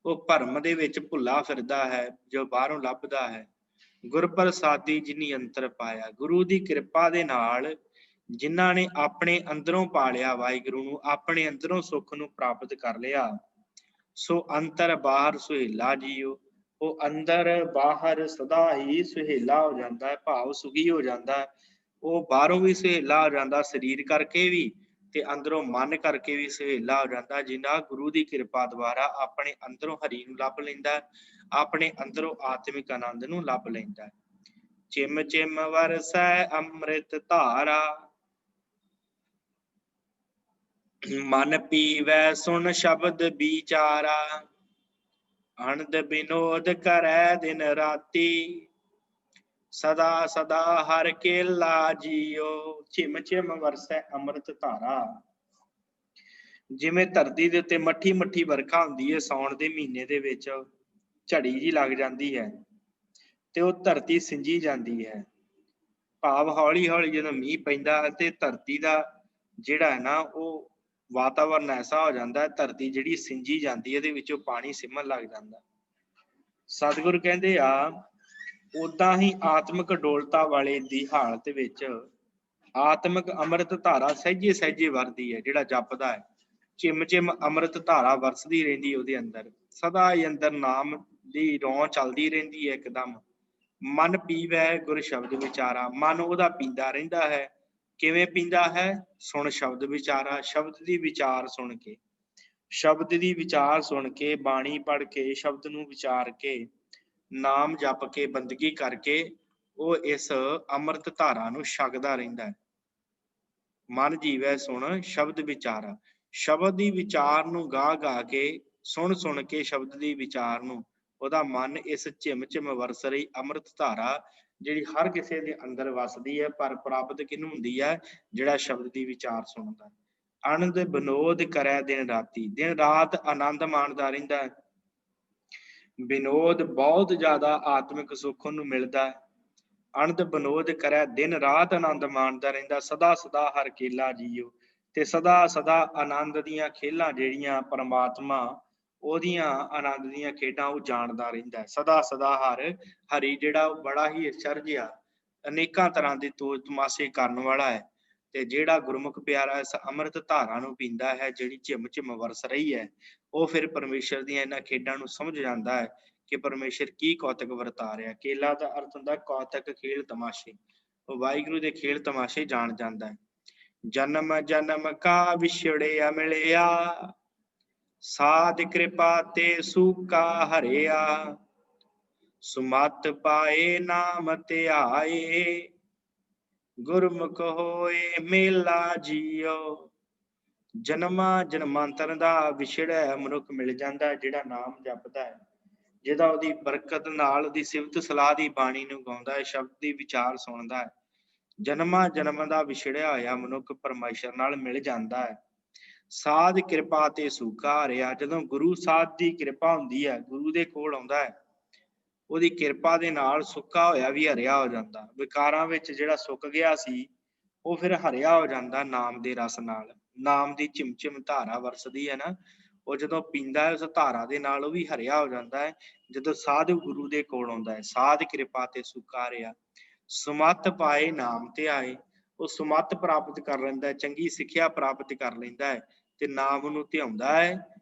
ਉਹ ਭਰਮ ਦੇ ਵਿੱਚ ਭੁੱਲਾ ਫਿਰਦਾ ਹੈ ਜੋ ਬਾਹਰੋਂ ਲੱਭਦਾ ਹੈ। ਗੁਰ ਪ੍ਰਸਾਦੀ ਜਿਨੀ ਅੰਤਰ ਪਾਇਆ। ਗੁਰੂ ਦੀ ਕਿਰਪਾ ਦੇ ਨਾਲ ਜਿਨ੍ਹਾਂ ਨੇ ਆਪਣੇ ਅੰਦਰੋਂ ਪਾ ਲਿਆ ਵਾਹਿਗੁਰੂ ਨੂੰ, ਆਪਣੇ ਅੰਦਰੋਂ ਸੁੱਖ ਨੂੰ ਪ੍ਰਾਪਤ ਕਰ ਲਿਆ, ਸੋ ਅੰਤਰ ਬਾਹਰ ਸੁਹੇਲਾ ਜੀਓ। ਉਹ ਅੰਦਰ ਬਾਹਰ ਸਦਾ ਹੀ ਸੁਹੇਲਾ ਹੋ ਜਾਂਦਾ ਹੈ, ਭਾਵ ਸੁਖੀ ਹੋ ਜਾਂਦਾ ਹੈ। ਉਹ ਬਾਹਰੋਂ ਵੀ ਸੁਹੇਲਾ ਹੋ ਜਾਂਦਾ, ਸਰੀਰ ਕਰਕੇ ਵੀ ਤੇ ਅੰਦਰੋਂ ਮਨ ਕਰਕੇ ਵੀ ਸੁਹੇਲਾ ਹੋ ਜਾਂਦਾ, ਜਿਨ੍ਹਾਂ ਗੁਰੂ ਦੀ ਕਿਰਪਾ ਦੁਆਰਾ ਆਪਣੇ ਅੰਦਰੋਂ ਹਰੀ ਨੂੰ ਲੱਭ ਲੈਂਦਾ, ਆਪਣੇ ਅੰਦਰੋਂ ਆਤਮਿਕ ਆਨੰਦ ਨੂੰ ਲੱਭ ਲੈਂਦਾ। ਚਿਮ ਚਿਮ ਵਰਸੈ ਅੰਮ੍ਰਿਤ ਧਾਰਾ, ਮਨ ਪੀਵੈ ਸੁਣ ਸ਼ਬਦ ਵਿਚਾਰਾ। ਅਨੰਦ ਬਿਨੋਦ ਕਰੈ ਦਿਨ ਰਾਤੀ, ਸਦਾ ਸਦਾ ਹਰ ਕੇਲਾ ਜੀਓ। ਝਿਮ ਝਿਮ ਵਰਸੈ ਅੰਮ੍ਰਿਤ ਧਾਰਾ। ਜਿਵੇਂ ਧਰਤੀ ਦੇ ਉੱਤੇ ਮੱਠੀ ਮੱਠੀ ਵਰਖਾ ਹੁੰਦੀ ਹੈ ਸਾਉਣ ਦੇ ਮਹੀਨੇ ਦੇ ਵਿੱਚ, ਝੜੀ ਜੀ ਲੱਗ ਜਾਂਦੀ ਹੈ ਤੇ ਉਹ ਧਰਤੀ ਸਿੰਜੀ ਜਾਂਦੀ ਹੈ, ਭਾਵ ਹੌਲੀ ਹੌਲੀ ਜਦੋਂ ਮੀਂਹ ਪੈਂਦਾ ਤੇ ਧਰਤੀ ਦਾ ਜਿਹੜਾ ਹੈ ਨਾ ਉਹ ਵਾਤਾਵਰਨ ਐਸਾ ਹੋ ਜਾਂਦਾ, ਧਰਤੀ ਜਿਹੜੀ ਸਿੰਜੀ ਜਾਂਦੀ ਹੈ, ਇਹਦੇ ਵਿੱਚੋਂ ਪਾਣੀ ਸਿਮਣ ਲੱਗ ਜਾਂਦਾ। ਸਤਿਗੁਰ ਕਹਿੰਦੇ ਆ ਉਦਾਂ ਹੀ ਆਤਮਿਕ ਡੋਲਤਾ ਵਾਲੇ ਦੀ ਹਾਲਤ ਵਿੱਚ ਆਤਮਿਕ ਅੰਮ੍ਰਿਤ ਧਾਰਾ ਸਹਿਜੇ ਸਹਿਜੇ ਵਰਦੀ ਹੈ। ਜਿਹੜਾ ਜਪਦਾ ਹੈ, ਚਿਮ ਚਿਮ ਅੰਮ੍ਰਿਤ ਧਾਰਾ ਵਰਸਦੀ ਰਹਿੰਦੀ ਉਹਦੇ ਅੰਦਰ, ਸਦਾ ਹੀ ਅੰਦਰ ਨਾਮ ਦੀ ਰੌਂ ਚੱਲਦੀ ਰਹਿੰਦੀ ਹੈ ਇੱਕਦਮ। ਮਨ ਪੀਵੈ ਗੁਰ ਸ਼ਬਦ ਵਿਚਾਰਾ, ਮਨ ਉਹਦਾ ਪੀਂਦਾ ਰਹਿੰਦਾ ਹੈ। ਕਿਵੇਂ ਪੀਂਦਾ ਹੈ? ਸੁਣ ਸ਼ਬਦ ਵਿਚਾਰਾ, ਸ਼ਬਦ ਦੀ ਵਿਚਾਰ ਸੁਣ ਕੇ, ਸ਼ਬਦ ਦੀ ਵਿਚਾਰ ਸੁਣ ਕੇ, ਬਾਣੀ ਪੜ੍ਹ ਕੇ, ਸ਼ਬਦ ਨੂੰ ਵਿਚਾਰ ਕੇ, ਨਾਮ ਜਪ ਕੇ, ਬੰਦਗੀ ਕਰਕੇ ਉਹ ਇਸ ਅੰਮ੍ਰਿਤ ਧਾਰਾ ਨੂੰ ਛਕਦਾ ਰਹਿੰਦਾ ਹੈ। ਮਨ ਜੀਵੈ ਸੁਣ ਸ਼ਬਦ ਵਿਚਾਰਾ, ਸ਼ਬਦ ਦੀ ਵਿਚਾਰ ਨੂੰ ਗਾ ਗਾ ਕੇ, ਸੁਣ ਸੁਣ ਕੇ ਸ਼ਬਦ ਦੀ ਵਿਚਾਰ ਨੂੰ, ਉਹਦਾ ਮਨ ਇਸ ਝਿਮ ਝਿਮ ਵਰਸ ਰਹੀ ਅੰਮ੍ਰਿਤ ਧਾਰਾ ਜਿਹੜੀ ਹਰ ਕਿਸੇ ਦੇ ਅੰਦਰ ਵਸਦੀ ਹੈ, ਪਰ ਪ੍ਰਾਪਤ ਕਿਹਨੂੰ ਹੁੰਦੀ ਹੈ? ਜਿਹੜਾ ਸ਼ਬਦ ਦੀ ਵਿਚਾਰ ਸੁਣਦਾ। ਆਨੰਦ ਵਿਨੋਦ ਕਰੈ ਦਿਨ ਰਾਤੀ, ਦਿਨ ਰਾਤ ਆਨੰਦ ਮਾਣਦਾ ਰਹਿੰਦਾ ਹੈ। ਵਿਨੋਦ ਬਹੁਤ ਜ਼ਿਆਦਾ ਆਤਮਿਕ ਸੁੱਖ ਨੂੰ ਮਿਲਦਾ ਹੈ। ਆਨੰਦ ਵਿਨੋਦ ਕਰੈ ਦਿਨ ਰਾਤ ਆਨੰਦ ਮਾਣਦਾ ਰਹਿੰਦਾ, ਸਦਾ ਸਦਾ ਹਰ ਕੇਲਾ ਜੀਓ। ਤੇ ਸਦਾ ਸਦਾ ਆਨੰਦ ਦੀਆਂ ਖੇਲਾਂ ਜਿਹੜੀਆਂ ਪਰਮਾਤਮਾ ਉਹਦੀਆਂ ਆਨੰਦ ਦੀਆਂ ਖੇਡਾਂ ਉਹ ਜਾਣਦਾ ਰਹਿੰਦਾ ਹੈ। ਸਦਾ ਸਦਾ ਹਰੀ ਜਿਹੜਾ ਉਹ ਬੜਾ ਹੀ ਅਚਰਜ ਆ, ਅਨੇਕਾਂ ਤਰ੍ਹਾਂ ਦੇ ਤੋਰ ਤਮਾਸ਼ੇ ਕਰਨ ਵਾਲਾ ਹੈ। ਤੇ ਜਿਹੜਾ ਗੁਰਮੁਖ ਪਿਆਰਾ ਇਸ ਅੰਮ੍ਰਿਤ ਧਾਰਾ ਨੂੰ ਪੀਂਦਾ ਹੈ, ਜਿਹੜੀ ਝਿਮ ਝਿਮ ਵਰਸ ਰਹੀ ਹੈ, ਉਹ ਫਿਰ ਪਰਮੇਸ਼ਰ ਦੀਆਂ ਇਹਨਾਂ ਖੇਡਾਂ ਨੂੰ ਸਮਝ ਜਾਂਦਾ ਹੈ ਕਿ ਪਰਮੇਸ਼ਰ ਕੀ ਕੌਤਕ ਵਰਤਾ ਰਿਹਾ। ਕੇਲਾ ਦਾ ਅਰਥ ਹੁੰਦਾ ਕੌਤਕ, ਖੇਲ ਤਮਾਸ਼ੇ। ਉਹ ਵਾਹਿਗੁਰੂ ਦੇ ਖੇਲ ਤਮਾਸ਼ੇ ਜਾਣ ਜਾਂਦਾ ਹੈ। ਜਨਮ ਜਨਮ ਕਾ ਵਿਛੜਿਆ ਮਿਲਿਆ, ਸਾਧ ਕਿਰਪਾ ਤੇ ਸੂਕਾ ਹਰਿਆ। ਸੁਮਤ ਪਾਏ ਨਾਮ ਧਿਆਏ, ਗੁਰਮੁਖ ਹੋਏ ਮੇਲਾ ਜੀਓ। ਜਨਮਾਂ ਜਨਮਾਂਤਰ ਦਾ ਵਿਛੜਿਆ ਮਨੁੱਖ ਮਿਲ ਜਾਂਦਾ, ਜਿਹੜਾ ਨਾਮ ਜਪਦਾ ਹੈ, ਜਿਹਦਾ ਉਹਦੀ ਬਰਕਤ ਨਾਲ ਉਹਦੀ ਸਿਫਤ ਸਲਾਹ ਦੀ ਬਾਣੀ ਨੂੰ ਗਾਉਂਦਾ ਹੈ, ਸ਼ਬਦ ਦੀ ਵਿਚਾਰ ਸੁਣਦਾ ਹੈ। ਜਨਮਾਂ ਜਨਮ ਦਾ ਵਿਛੜਿਆ ਹੋਇਆ ਮਨੁੱਖ ਪਰਮੇਸ਼ਰ ਨਾਲ ਮਿਲ ਜਾਂਦਾ ਹੈ। ਸਾਧ ਕਿਰਪਾ ਤੇ ਸੂਖਾ ਹਰਿਆ, ਜਦੋਂ ਗੁਰੂ ਸਾਧ ਦੀ ਕਿਰਪਾ ਹੁੰਦੀ ਹੈ, ਗੁਰੂ ਦੇ ਕੋਲ ਆਉਂਦਾ ਹੈ, ਉਹਦੀ ਕਿਰਪਾ ਦੇ ਨਾਲ ਸੁੱਕਾ ਹੋਇਆ ਵੀ ਹਰਿਆ ਹੋ ਜਾਂਦਾ। ਵਿਕਾਰਾਂ ਵਿੱਚ ਜਿਹੜਾ ਸੁੱਕ ਗਿਆ ਸੀ ਉਹ ਫਿਰ ਹਰਿਆ ਹੋ ਜਾਂਦਾ ਨਾਮ ਦੇ ਰਸ ਨਾਲ। ਨਾਮ ਦੀ ਝਿਮਝਿਮ ਧਾਰਾ ਵਰਸਦੀ ਹੈ ਨਾ, ਉਹ ਜਦੋਂ ਪੀਂਦਾ ਹੈ ਉਸ ਧਾਰਾ ਦੇ ਨਾਲ ਉਹ ਵੀ ਹਰਿਆ ਹੋ ਜਾਂਦਾ ਹੈ। ਜਦੋਂ ਸਾਧੂ ਗੁਰੂ ਦੇ ਕੋਲ ਆਉਂਦਾ ਹੈ, ਸਾਧ ਕਿਰਪਾ ਤੇ ਸੂਕਾ ਹਰਿਆ। ਸੁਮਤ ਪਾਏ ਨਾਮ ਧਿਆਏ, ਉਹ ਸੁਮਤ ਪ੍ਰਾਪਤ ਕਰ ਲੈਂਦਾ ਹੈ, ਚੰਗੀ ਸਿੱਖਿਆ ਪ੍ਰਾਪਤ ਕਰ ਲੈਂਦਾ ਹੈ ਤੇ ਨਾਮ ਨੂੰ ਧਿਆਉਂਦਾ ਹੈ।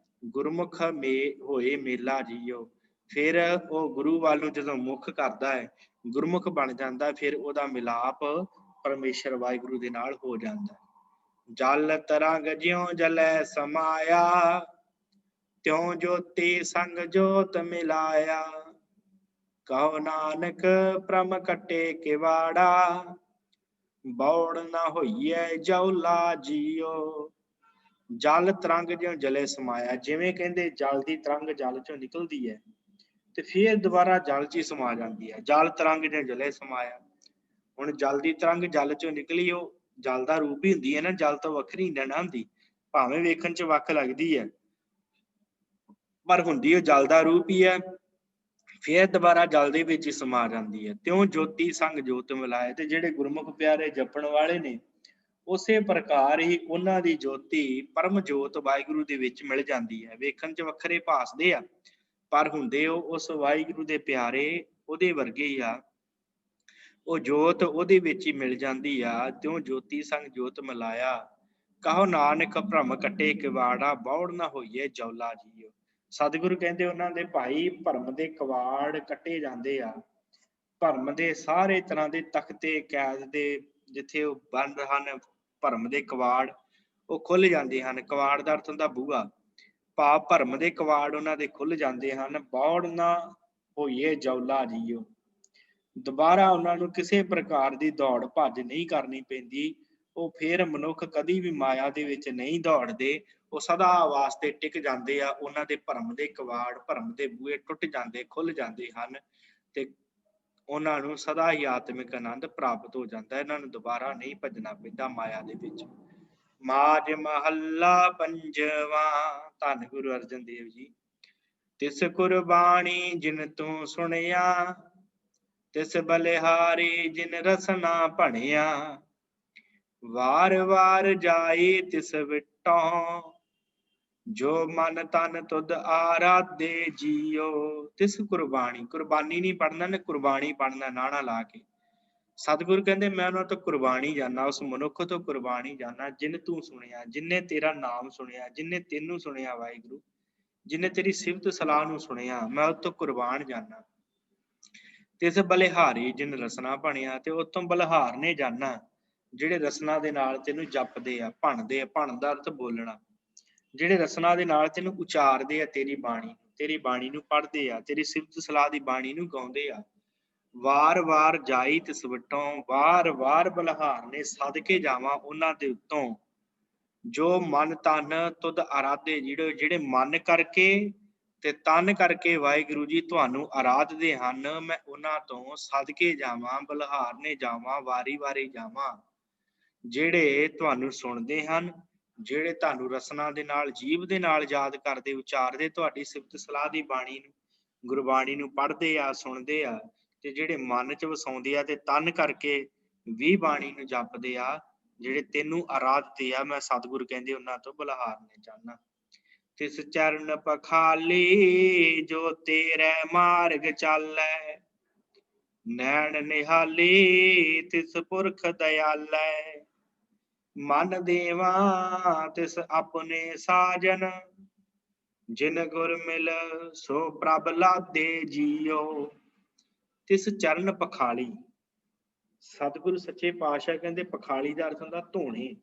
ਗੁਰਮੁਖ ਹੋਏ ਮੇਲਾ ਜੀਓ, ਫਿਰ ਉਹ ਗੁਰੂ ਵੱਲ ਨੂੰ ਜਦੋਂ ਮੁੱਖ ਕਰਦਾ ਹੈ, ਗੁਰਮੁਖ ਬਣ ਜਾਂਦਾ, ਫਿਰ ਉਹਦਾ ਮਿਲਾਪ ਪਰਮੇਸ਼ਰ ਵਾਹਿਗੁਰੂ ਦੇ ਨਾਲ ਹੋ ਜਾਂਦਾ। ਜਲ ਤਰੰਗ ਜਿਉ ਜਲੈ ਸਮਾਇਆ, ਤਿਉ ਜੋਤੀ ਸੰਗ ਜੋਤ ਮਿਲਾਇਆ। ਕਹੋ ਨਾਨਕ ਪ੍ਰਮ ਕੱਟੇ ਕਿਵਾੜਾ, ਬੌੜ ਨਾ ਹੋਈਐ ਜੌਲਾ ਜੀਓ। ਜਲ ਤਰੰਗ ਜਿਉ ਜਲੇ ਸਮਾਇਆ, ਜਿਵੇਂ ਕਹਿੰਦੇ ਜਲ ਦੀ ਤਰੰਗ ਜਲ ਚੋਂ ਨਿਕਲਦੀ ਹੈ ਤੇ ਫਿਰ ਦੁਬਾਰਾ ਜਲ ਚ ਹੀ ਸਮਾ ਜਾਂਦੀ ਹੈ। ਜਲ ਤਰੰਗ ਜਿਉ ਜਲੇ ਸਮਾਇਆ, ਹੁਣ ਜਲ ਦੀ ਤਰੰਗ ਜਲ ਚੋਂ ਨਿਕਲੀ, ਉਹ ਜਲ ਦਾ ਰੂਪ ਹੀ ਹੁੰਦੀ ਹੈ ਨਾ, ਜਲ ਤੋਂ ਵੱਖਰੀ ਨਾ ਹੁੰਦੀ, ਭਾਵੇਂ ਵੇਖਣ ਚ ਵੱਖ ਲੱਗਦੀ ਹੈ ਪਰ ਹੁੰਦੀ ਉਹ ਜਲ ਦਾ ਰੂਪ ਹੀ ਹੈ। ਫਿਰ ਦੁਬਾਰਾ ਜਲ ਦੇ ਵਿੱਚ ਹੀ ਸਮਾ ਜਾਂਦੀ ਹੈ। ਤਿਉ ਜੋਤੀ ਸੰਗ ਜੋਤ ਮਿਲਾਏ, ਤੇ ਜਿਹੜੇ ਗੁਰਮੁਖ ਪਿਆਰੇ ਜਪਣ ਵਾਲੇ ਨੇ ਉਸੇ ਪ੍ਰਕਾਰ ਹੀ ਉਹਨਾਂ ਦੀ ਜੋਤੀ ਪਰਮ ਜੋਤ ਵਾਹਿਗੁਰੂ ਦੇ ਵਿੱਚ ਮਿਲ ਜਾਂਦੀ ਹੈ। ਵੇਖਣ ਚ ਵੱਖਰੇ ਭਾਸਦੇ ਆ ਪਰ ਹੁੰਦੇ ਉਹ ਉਸ ਵਾਹਿਗੁਰੂ ਦੇ ਪਿਆਰੇ ਉਹਦੇ ਵਰਗੇ ਹੀ ਆ ਉਹ ਜੋਤ ਉਹਦੇ ਵਿੱਚ ਹੀ ਮਿਲ ਜਾਂਦੀ ਆ, ਤਿਉ ਜੋਤੀ ਸੰਗ ਜੋਤ ਮਿਲਾਇਆ। ਕਹੋ ਨਾਨਕ ਭਰਮ ਕੱਟੇ ਕਿਵਾੜਾ, ਬੌੜ ਨਾ ਹੋਈਏ ਜੌਲਾ ਜੀਓ। ਸਤਿਗੁਰੂ ਕਹਿੰਦੇ ਉਹਨਾਂ ਦੇ ਭਾਈ ਭਰਮ ਦੇ ਕਿਵਾੜ ਕੱਟੇ ਜਾਂਦੇ ਆ। ਭਰਮ ਦੇ ਸਾਰੇ ਤਰ੍ਹਾਂ ਦੇ ਤਖਤੇ ਕੈਦ ਦੇ ਜਿੱਥੇ ਉਹ ਬੰਦ ਹਨ, ਭਰਮ ਦੇ ਕਿਵਾੜ ਉਹ ਖੁੱਲ ਜਾਂਦੇ ਹਨ। ਕਿਵਾੜ ਦਾ ਅਰਥ ਹੁੰਦਾ ਬੂਹਾ। ਭਾਵ ਭਰਮ ਦੇ ਕਿਵਾੜ ਉਹਨਾਂ ਦੇ ਖੁੱਲ ਜਾਂਦੇ ਹਨ। ਬੌੜ ਨਾ ਹੋਈਏ ਜੌਲਾ ਜੀਓ। ਦੁਬਾਰਾ ਉਹਨਾਂ ਨੂੰ ਕਿਸੇ ਪ੍ਰਕਾਰ ਦੀ ਦੌੜ ਭੱਜ ਨਹੀਂ ਕਰਨੀ ਪੈਂਦੀ। ਉਹ ਫਿਰ ਮਨੁੱਖ ਕਦੀ ਵੀ ਮਾਇਆ ਦੇ ਵਿੱਚ ਨਹੀਂ ਦੌੜਦੇ। ਉਹ ਸਦਾ ਵਾਸਤੇ ਟਿਕ ਜਾਂਦੇ ਆ। ਉਹਨਾਂ ਦੇ ਭਰਮ ਦੇ ਕਿਵਾੜ, ਭਰਮ ਦੇ ਬੂਹੇ ਟੁੱਟ ਜਾਂਦੇ, ਖੁੱਲ ਜਾਂਦੇ ਹਨ ਤੇ ਉਹਨਾਂ ਨੂੰ ਸਦਾ ਹੀ ਆਤਮਿਕ ਆਨੰਦ ਪ੍ਰਾਪਤ ਹੋ ਜਾਂਦਾ। ਇਹਨਾਂ ਨੂੰ ਦੁਬਾਰਾ ਨਹੀਂ ਭੱਜਣਾ ਪੈਂਦਾ ਮਾਇਆ ਦੇ ਵਿੱਚ। ਮਾਝ ਮਹੱਲਾ ਪੰਜਵਾਂ। ਧੰਨ ਗੁਰੂ ਅਰਜਨ ਦੇਵ ਜੀ। ਤਿਸ ਕੁਰਬਾਣੀ ਜਿਨ ਤੂੰ ਸੁਣਿਆ, ਤਿਸ ਬਲਿਹਾਰੀ ਜਿਨ ਰਸਨਾ ਭਣਿਆ। ਵਾਰ ਵਾਰ ਜਾਈ ਤਿਸ ਵਿਟੋਂ, ਜੋ ਮਨ ਤਨ ਤੁਧ ਆਰਾਧੇ ਜੀਓ। ਤਿਸ ਕੁਰਬਾਣੀ, ਕੁਰਬਾਨੀ ਨਹੀਂ ਪੜਨਾ ਨੇ, ਕੁਰਬਾਨੀ ਪੜਨਾ ਨਾਣਾ ਲਾ ਕੇ। ਸਤਿਗੁਰੂ ਕਹਿੰਦੇ ਮੈਂ ਉਹਨਾਂ ਤੋਂ ਕੁਰਬਾਨੀ ਜਾਣਾ, ਉਸ ਮਨੁੱਖ ਤੋਂ ਕੁਰਬਾਨੀ ਜਾਣਾ ਜਿਨ ਤੂੰ ਸੁਣਿਆ, ਜਿਨੇ ਤੇਰਾ ਨਾਮ ਸੁਣਿਆ, ਜਿਨੇ ਤੈਨੂੰ ਸੁਣਿਆ ਵਾਹਿਗੁਰੂ, ਜਿਨੇ ਤੇਰੀ ਸਿਫਤ ਸਲਾਹ ਨੂੰ ਸੁਣਿਆ, ਮੈਂ ਉਹ ਤੋਂ ਕੁਰਬਾਨ ਜਾਣਾ। ਤਿਸ ਬਲਿਹਾਰੀ ਜਿਨ ਰਸਨਾ ਭਣਿਆ, ਤੇ ਉਤੋਂ ਬਲਿਹਾਰ ਨੇ ਜਾਣਾ ਜਿਹੜੇ ਰਸਨਾ ਦੇ ਨਾਲ ਤੈਨੂੰ ਜਪਦੇ ਆ, ਭਣਦੇ ਆ। ਭਣ ਦਾ ਅਰਥ ਬੋਲਣਾ। ਜਿਹੜੇ ਰਸਨਾ ਦੇ ਨਾਲ ਤੈਨੂੰ ਉਚਾਰਦੇ ਆ ਤੇਰੀ ਬਾਣੀ, ਤੇਰੀ ਬਾਣੀ ਨੂੰ ਪੜ੍ਹਦੇ ਆ, ਤੇਰੀ ਸਿਫਤ ਸਲਾਹ ਦੀ ਬਾਣੀ ਨੂੰ ਗਾਉਂਦੇ ਆ। ਵਾਰ ਵਾਰ ਜਾਈ ਤਿਸ ਵਟੋਂ, ਵਾਰ ਵਾਰ ਬਲਿਹਾਰ ਨੇ ਸਦਕੇ ਜਾਵਾਂ ਉਹਨਾਂ ਦੇ ਉੱਤੋਂ। ਜੋ ਮਨ ਤਨ ਤੁਧ ਆਰਾਧੇ, ਜਿਹੜੇ ਮਨ ਕਰਕੇ ਤੇ ਤਨ ਕਰਕੇ ਵਾਹਿਗੁਰੂ ਜੀ ਤੁਹਾਨੂੰ ਆਰਾਧਦੇ ਹਨ, ਮੈਂ ਉਹਨਾਂ ਤੋਂ ਸਦਕੇ ਜਾਵਾਂ, ਬਲਿਹਾਰ ਨੇ ਜਾਵਾਂ, ਵਾਰੀ ਵਾਰੀ ਜਾਵਾਂ। ਜਿਹੜੇ ਤੁਹਾਨੂੰ ਸੁਣਦੇ ਹਨ, ਜਿਹੜੇ ਤੁਹਾਨੂੰ ਰਸਨਾ ਦੇ ਨਾਲ, ਜੀਭ ਦੇ ਨਾਲ ਯਾਦ ਕਰਦੇ, ਉਚਾਰਦੇ, ਤੁਹਾਡੀ ਸਿਫਤ ਸਲਾਹ ਦੀ ਬਾਣੀ ਨੂੰ, ਗੁਰਬਾਣੀ ਨੂੰ ਪੜ੍ਹਦੇ ਆ, ਸੁਣਦੇ ਆ, ਤੇ ਜਿਹੜੇ ਮਨ ਚ ਵਸਾਉਂਦੇ ਆ ਤੇ ਤਨ ਕਰਕੇ ਵੀ ਬਾਣੀ ਨੂੰ ਜਪਦੇ ਆ, ਜਿਹੜੇ ਤੈਨੂੰ ਆਰਾਧਦੇ ਆ, ਮੈਂ ਸਤਿਗੁਰੂ ਕਹਿੰਦੇ ਉਹਨਾਂ ਤੋਂ ਬਲਿਹਾਰ ਨੇ ਜਾਣਾ। ਤਿਸ ਚਰਨ ਪਖਾਲੀ ਜੋ ਤੇਰੇ ਮਾਰਗ ਚਾਲੈ, ਨੈਣ ਨਿਹਾਲੀ ਤਿਸ ਪੁਰਖ ਦਇਆਲੈ। ਮਨ ਦੇਵਾ ਤਿਸ ਆਪਣੇ ਸਾਜਨ, ਜਿਨ ਗੁਰ ਮਿਲ ਸੋ ਪ੍ਰਭ ਲਾਦੇ ਜੀਓ। ਤਿਸ ਚਰਨ ਪਖਾਲੀ, ਸਤਿਗੁਰੂ ਸੱਚੇ ਪਾਤਸ਼ਾਹ ਕਹਿੰਦੇ ਪਖਾਲੀ ਦਾ ਅਰਥ ਹੁੰਦਾ ਧੋਣੇ।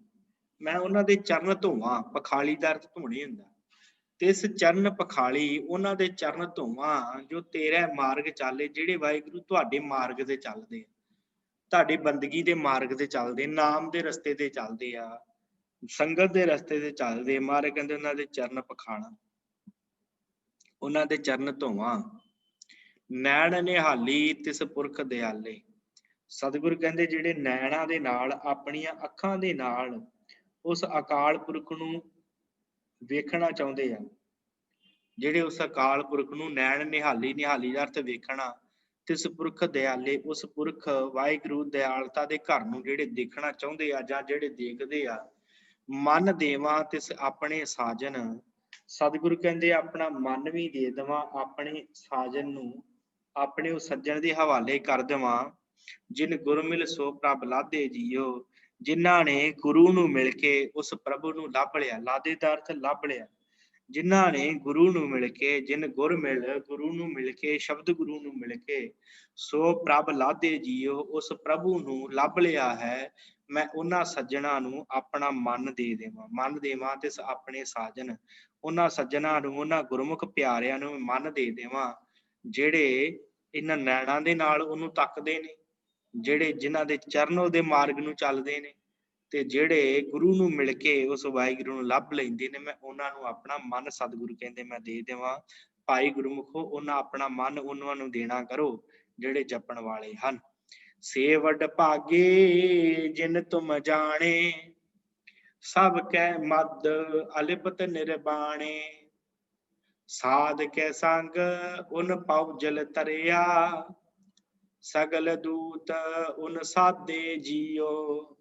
ਮੈਂ ਉਹਨਾਂ ਦੇ ਚਰਨ ਧੋਵਾਂ, ਪਖਾਲੀ ਦਾ ਅਰਥ ਧੋਣੇ ਹੁੰਦਾ। ਤਿਸ ਚਰਨ ਪਖਾਲੀ, ਉਹਨਾਂ ਦੇ ਚਰਨ ਧੋਵਾਂ, ਜੋ ਤੇਰਾ ਮਾਰਗ ਚਾਲੇ, ਜਿਹੜੇ ਵਾਹਿਗੁਰੂ ਤੁਹਾਡੇ ਮਾਰਗ ਤੇ ਚੱਲਦੇ ਆ, ਤੁਹਾਡੀ ਬੰਦਗੀ ਦੇ ਮਾਰਗ ਤੇ ਚੱਲਦੇ, ਨਾਮ ਦੇ ਰਸਤੇ ਤੇ ਚੱਲਦੇ ਆ, ਸੰਗਤ ਦੇ ਰਸਤੇ ਤੇ ਚੱਲਦੇ। ਮਹਾਰਾਜ ਕਹਿੰਦੇ ਉਹਨਾਂ ਦੇ ਚਰਨ ਪਖਾਣਾ, ਉਹਨਾਂ ਦੇ ਚਰਨ ਧੋਵਾਂ। ਨੈਣ ਨਿਹਾਲੀ ਤਿਸ ਪੁਰਖ ਦਿਆਲੇ। ਸਤਿਗੁਰੂ ਕਹਿੰਦੇ ਜਿਹੜੇ ਨੈਣਾਂ ਦੇ ਨਾਲ, ਆਪਣੀਆਂ ਅੱਖਾਂ ਦੇ ਨਾਲ ਉਸ ਅਕਾਲ ਪੁਰਖ ਨੂੰ ਵੇਖਣਾ ਚਾਹੁੰਦੇ ਆ, ਜਿਹੜੇ ਉਸ ਅਕਾਲ ਪੁਰਖ ਨੂੰ ਨੈਣ ਨਿਹਾਲੀ, ਨਿਹਾਲੀ ਦਾ ਅਰਥ ਵੇਖਣਾ, ਤਿਸ ਪੁਰਖ ਦਿਆਲੇ, ਉਸ ਪੁਰਖ ਵਾਹਿਗੁਰੂ ਦਿਆਲਤਾ ਦੇ ਘਰ ਨੂੰ ਜਿਹੜੇ ਦੇਖਣਾ ਚਾਹੁੰਦੇ ਆ ਜਾਂ ਜਿਹੜੇ ਦੇਖਦੇ ਆ। ਮਨ ਦੇਵਾਂ ਤਿਸ ਆਪਣੇ ਸਾਜਨ, ਸਤਿਗੁਰੂ ਕਹਿੰਦੇ ਆਪਣਾ ਮਨ ਵੀ ਦੇ ਦੇਵਾਂ, ਆਪਣੇ ਸਾਜਨ ਨੂੰ, ਆਪਣੇ ਉਹ ਸੱਜਣ ਦੇ ਹਵਾਲੇ ਕਰ ਦੇਵਾਂ। ਜਿਨ ਗੁਰ ਮਿਲ ਸੋ ਪ੍ਰਭ ਲਾਦੇ ਜੀਓ, ਜਿਨ੍ਹਾਂ ਨੇ ਗੁਰੂ ਨੂੰ ਮਿਲ ਕੇ ਉਸ ਪ੍ਰਭੂ ਨੂੰ ਲੱਭ ਲਿਆ। ਲਾਦੇ ਦਾ ਅਰਥ ਲੱਭ ਲਿਆ। ਜਿਨ੍ਹਾਂ ਨੇ ਗੁਰੂ ਨੂੰ ਮਿਲ ਕੇ, ਜਿਨ ਗੁਰ ਮਿਲ, ਗੁਰੂ ਨੂੰ ਮਿਲ ਕੇ, ਸ਼ਬਦ ਗੁਰੂ ਨੂੰ ਮਿਲ ਕੇ, ਸੋ ਪ੍ਰਭ ਲਾਦੇ ਜੀਓ, ਉਸ ਪ੍ਰਭੂ ਨੂੰ ਲੱਭ ਲਿਆ ਹੈ, ਮੈਂ ਉਹਨਾਂ ਸੱਜਣਾਂ ਨੂੰ ਆਪਣਾ ਮਨ ਦੇ ਦੇਵਾਂ। ਮਨ ਦੇਵਾਂ ਤਿਸ ਆਪਣੇ ਸਾਜਨ, ਉਹਨਾਂ ਸੱਜਣਾਂ ਨੂੰ, ਉਹਨਾਂ ਗੁਰਮੁਖ ਪਿਆਰਿਆਂ ਨੂੰ ਮਨ ਦੇ ਦੇਵਾਂ, ਜਿਹੜੇ ਇਹਨਾਂ ਨੈਣਾਂ ਦੇ ਨਾਲ ਉਹਨੂੰ ਤੱਕਦੇ ਨੇ, ਜਿਹੜੇ ਜਿਨ੍ਹਾਂ ਦੇ ਚਰਨ ਉਹਦੇ ਮਾਰਗ ਨੂੰ ਚੱਲਦੇ ਨੇ, ਤੇ ਜਿਹੜੇ ਗੁਰੂ ਨੂੰ ਮਿਲ ਕੇ ਉਸ ਵਾਹਿਗੁਰੂ ਨੂੰ ਲੱਭ ਲੈਂਦੇ ਨੇ, ਮੈਂ ਉਹਨਾਂ ਨੂੰ ਆਪਣਾ ਮਨ, ਸਤਿਗੁਰੂ ਕਹਿੰਦੇ ਮੈਂ ਦੇ ਦੇਵਾਂ। ਭਾਈ ਗੁਰਮੁਖੋ, ਉਹਨਾਂ ਆਪਣਾ ਮਨ ਉਹਨਾਂ ਨੂੰ ਦੇਣਾ ਕਰੋ ਜਿਹੜੇ ਜਪਣ ਵਾਲੇ ਹਨ। ਸੇ ਵਡ ਭਾਗੇ ਜਿਨ ਤੁਮ ਜਾਣੇ, ਸਭ ਕੈ ਮਦ ਅਲਿਪਤ ਨਿਰਬਾਣੇ। ਸਾਧ ਕੇ ਸੰਗ ਉਨ ਪਉ ਜਲ ਤਰਿਆ, ਸਗਲ ਦੂਤ ਉਨ ਸਾਧੇ ਜੀਓ।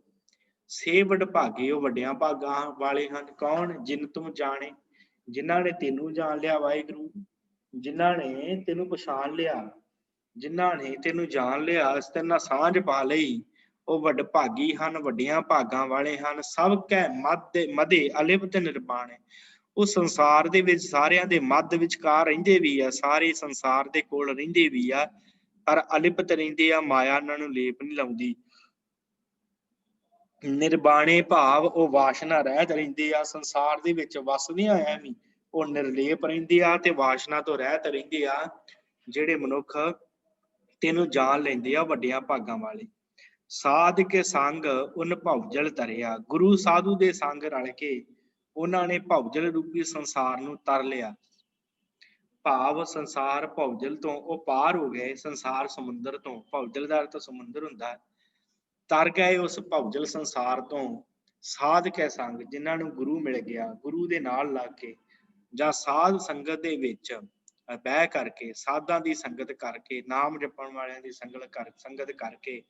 ਸੇ ਵਡ ਭਾਗੇ, ਉਹ ਵੱਡਿਆਂ ਭਾਗਾਂ ਵਾਲੇ ਹਨ। ਕੌਣ? ਜਿਨ ਤੁਮ ਜਾਣੇ, ਜਿਨ੍ਹਾਂ ਨੇ ਤੈਨੂੰ ਜਾਣ ਲਿਆ ਵਾਹਿਗੁਰੂ, ਜਿਨ੍ਹਾਂ ਨੇ ਤੈਨੂੰ ਪਛਾਣ ਲਿਆ, ਜਿਨ੍ਹਾਂ ਨੇ ਤੈਨੂੰ ਜਾਣ ਲਿਆ, ਤੇਰੇ ਨਾਲ ਸਾਂਝ ਪਾ ਲਈ, ਉਹ ਵਡਭਾਗੀ ਹਨ, ਵੱਡੀਆਂ ਭਾਗਾਂ ਵਾਲੇ ਹਨ। ਸਭ ਕੈ ਮਧੇ ਅਲਿਪਤ ਨਿਰਵਾਣ। ਉਹ ਸੰਸਾਰ ਦੇ ਵਿੱਚ ਸਾਰਿਆਂ ਦੇ ਮੱਧ ਵਿਚਕਾਰ ਰਹਿੰਦੇ ਵੀ ਆ, ਸਾਰੇ ਸੰਸਾਰ ਦੇ ਕੋਲ ਰਹਿੰਦੇ ਵੀ ਆ, ਪਰ ਅਲਿਪਤ ਰਹਿੰਦੇ ਆ, ਮਾਇਆ ਉਹਨਾਂ ਨੂੰ ਲੇਪ ਨਹੀਂ ਲਾਉਂਦੀ। ਨਿਰਬਾਣੇ ਭਾਵ ਉਹ ਵਾਸ਼ਨਾ ਰਹਿਤ ਰਹਿੰਦੇ ਆ, ਸੰਸਾਰ ਦੇ ਵਿੱਚ ਵਸਦੇ ਆ ਐਵੇਂ, ਉਹ ਨਿਰਲੇਪ ਰਹਿੰਦੇ ਆ ਤੇ ਵਾਸ਼ਨਾ ਤੋਂ ਰਹਿਤ ਰਹਿੰਦੇ ਆ। ਜਿਹੜੇ ਮਨੁੱਖ ਤੈਨੂੰ ਜਾਣ ਲੈਂਦੇ ਆ, ਵੱਡਿਆਂ ਭਾਗਾਂ ਵਾਲੇ। ਸਾਧ ਕੇ ਸੰਗ ਉਨ ਭਵਜਲ ਤਰਿਆ। ਗੁਰੂ ਸਾਧੂ ਦੇ ਸੰਗ ਰਲ ਕੇ ਉਹਨਾਂ ਨੇ ਭਵਜਲ ਰੂਪੀ ਸੰਸਾਰ ਨੂੰ ਤਰ ਲਿਆ। ਭਾਵ ਸੰਸਾਰ ਭਵਜਲ ਤੋਂ ਉਹ ਪਾਰ ਹੋ ਗਏ, ਸੰਸਾਰ ਸਮੁੰਦਰ ਤੋਂ, ਭਵਜਲ ਦਾ ਅਰਥ ਸਮੁੰਦਰ ਹੁੰਦਾ, ਤਰ ਗਏ ਉਸ ਭਵਜਲ ਸੰਸਾਰ ਤੋਂ। ਸਾਧ ਕੇ ਸੰਗ, ਜਿਨ੍ਹਾਂ ਨੂੰ ਗੁਰੂ ਮਿਲ ਗਿਆ, ਗੁਰੂ ਦੇ ਨਾਲ ਲੱਗ ਕੇ ਜਾਂ ਸਾਧ ਸੰਗਤ ਦੇ ਵਿੱਚ ਬਹਿ ਕਰਕੇ, ਸਾਧਾਂ ਦੀ ਸੰਗਤ ਕਰਕੇ, ਨਾਮ ਜਪਣ ਵਾਲਿਆਂ ਦੀ ਸੰਗਤ ਕਰਕੇ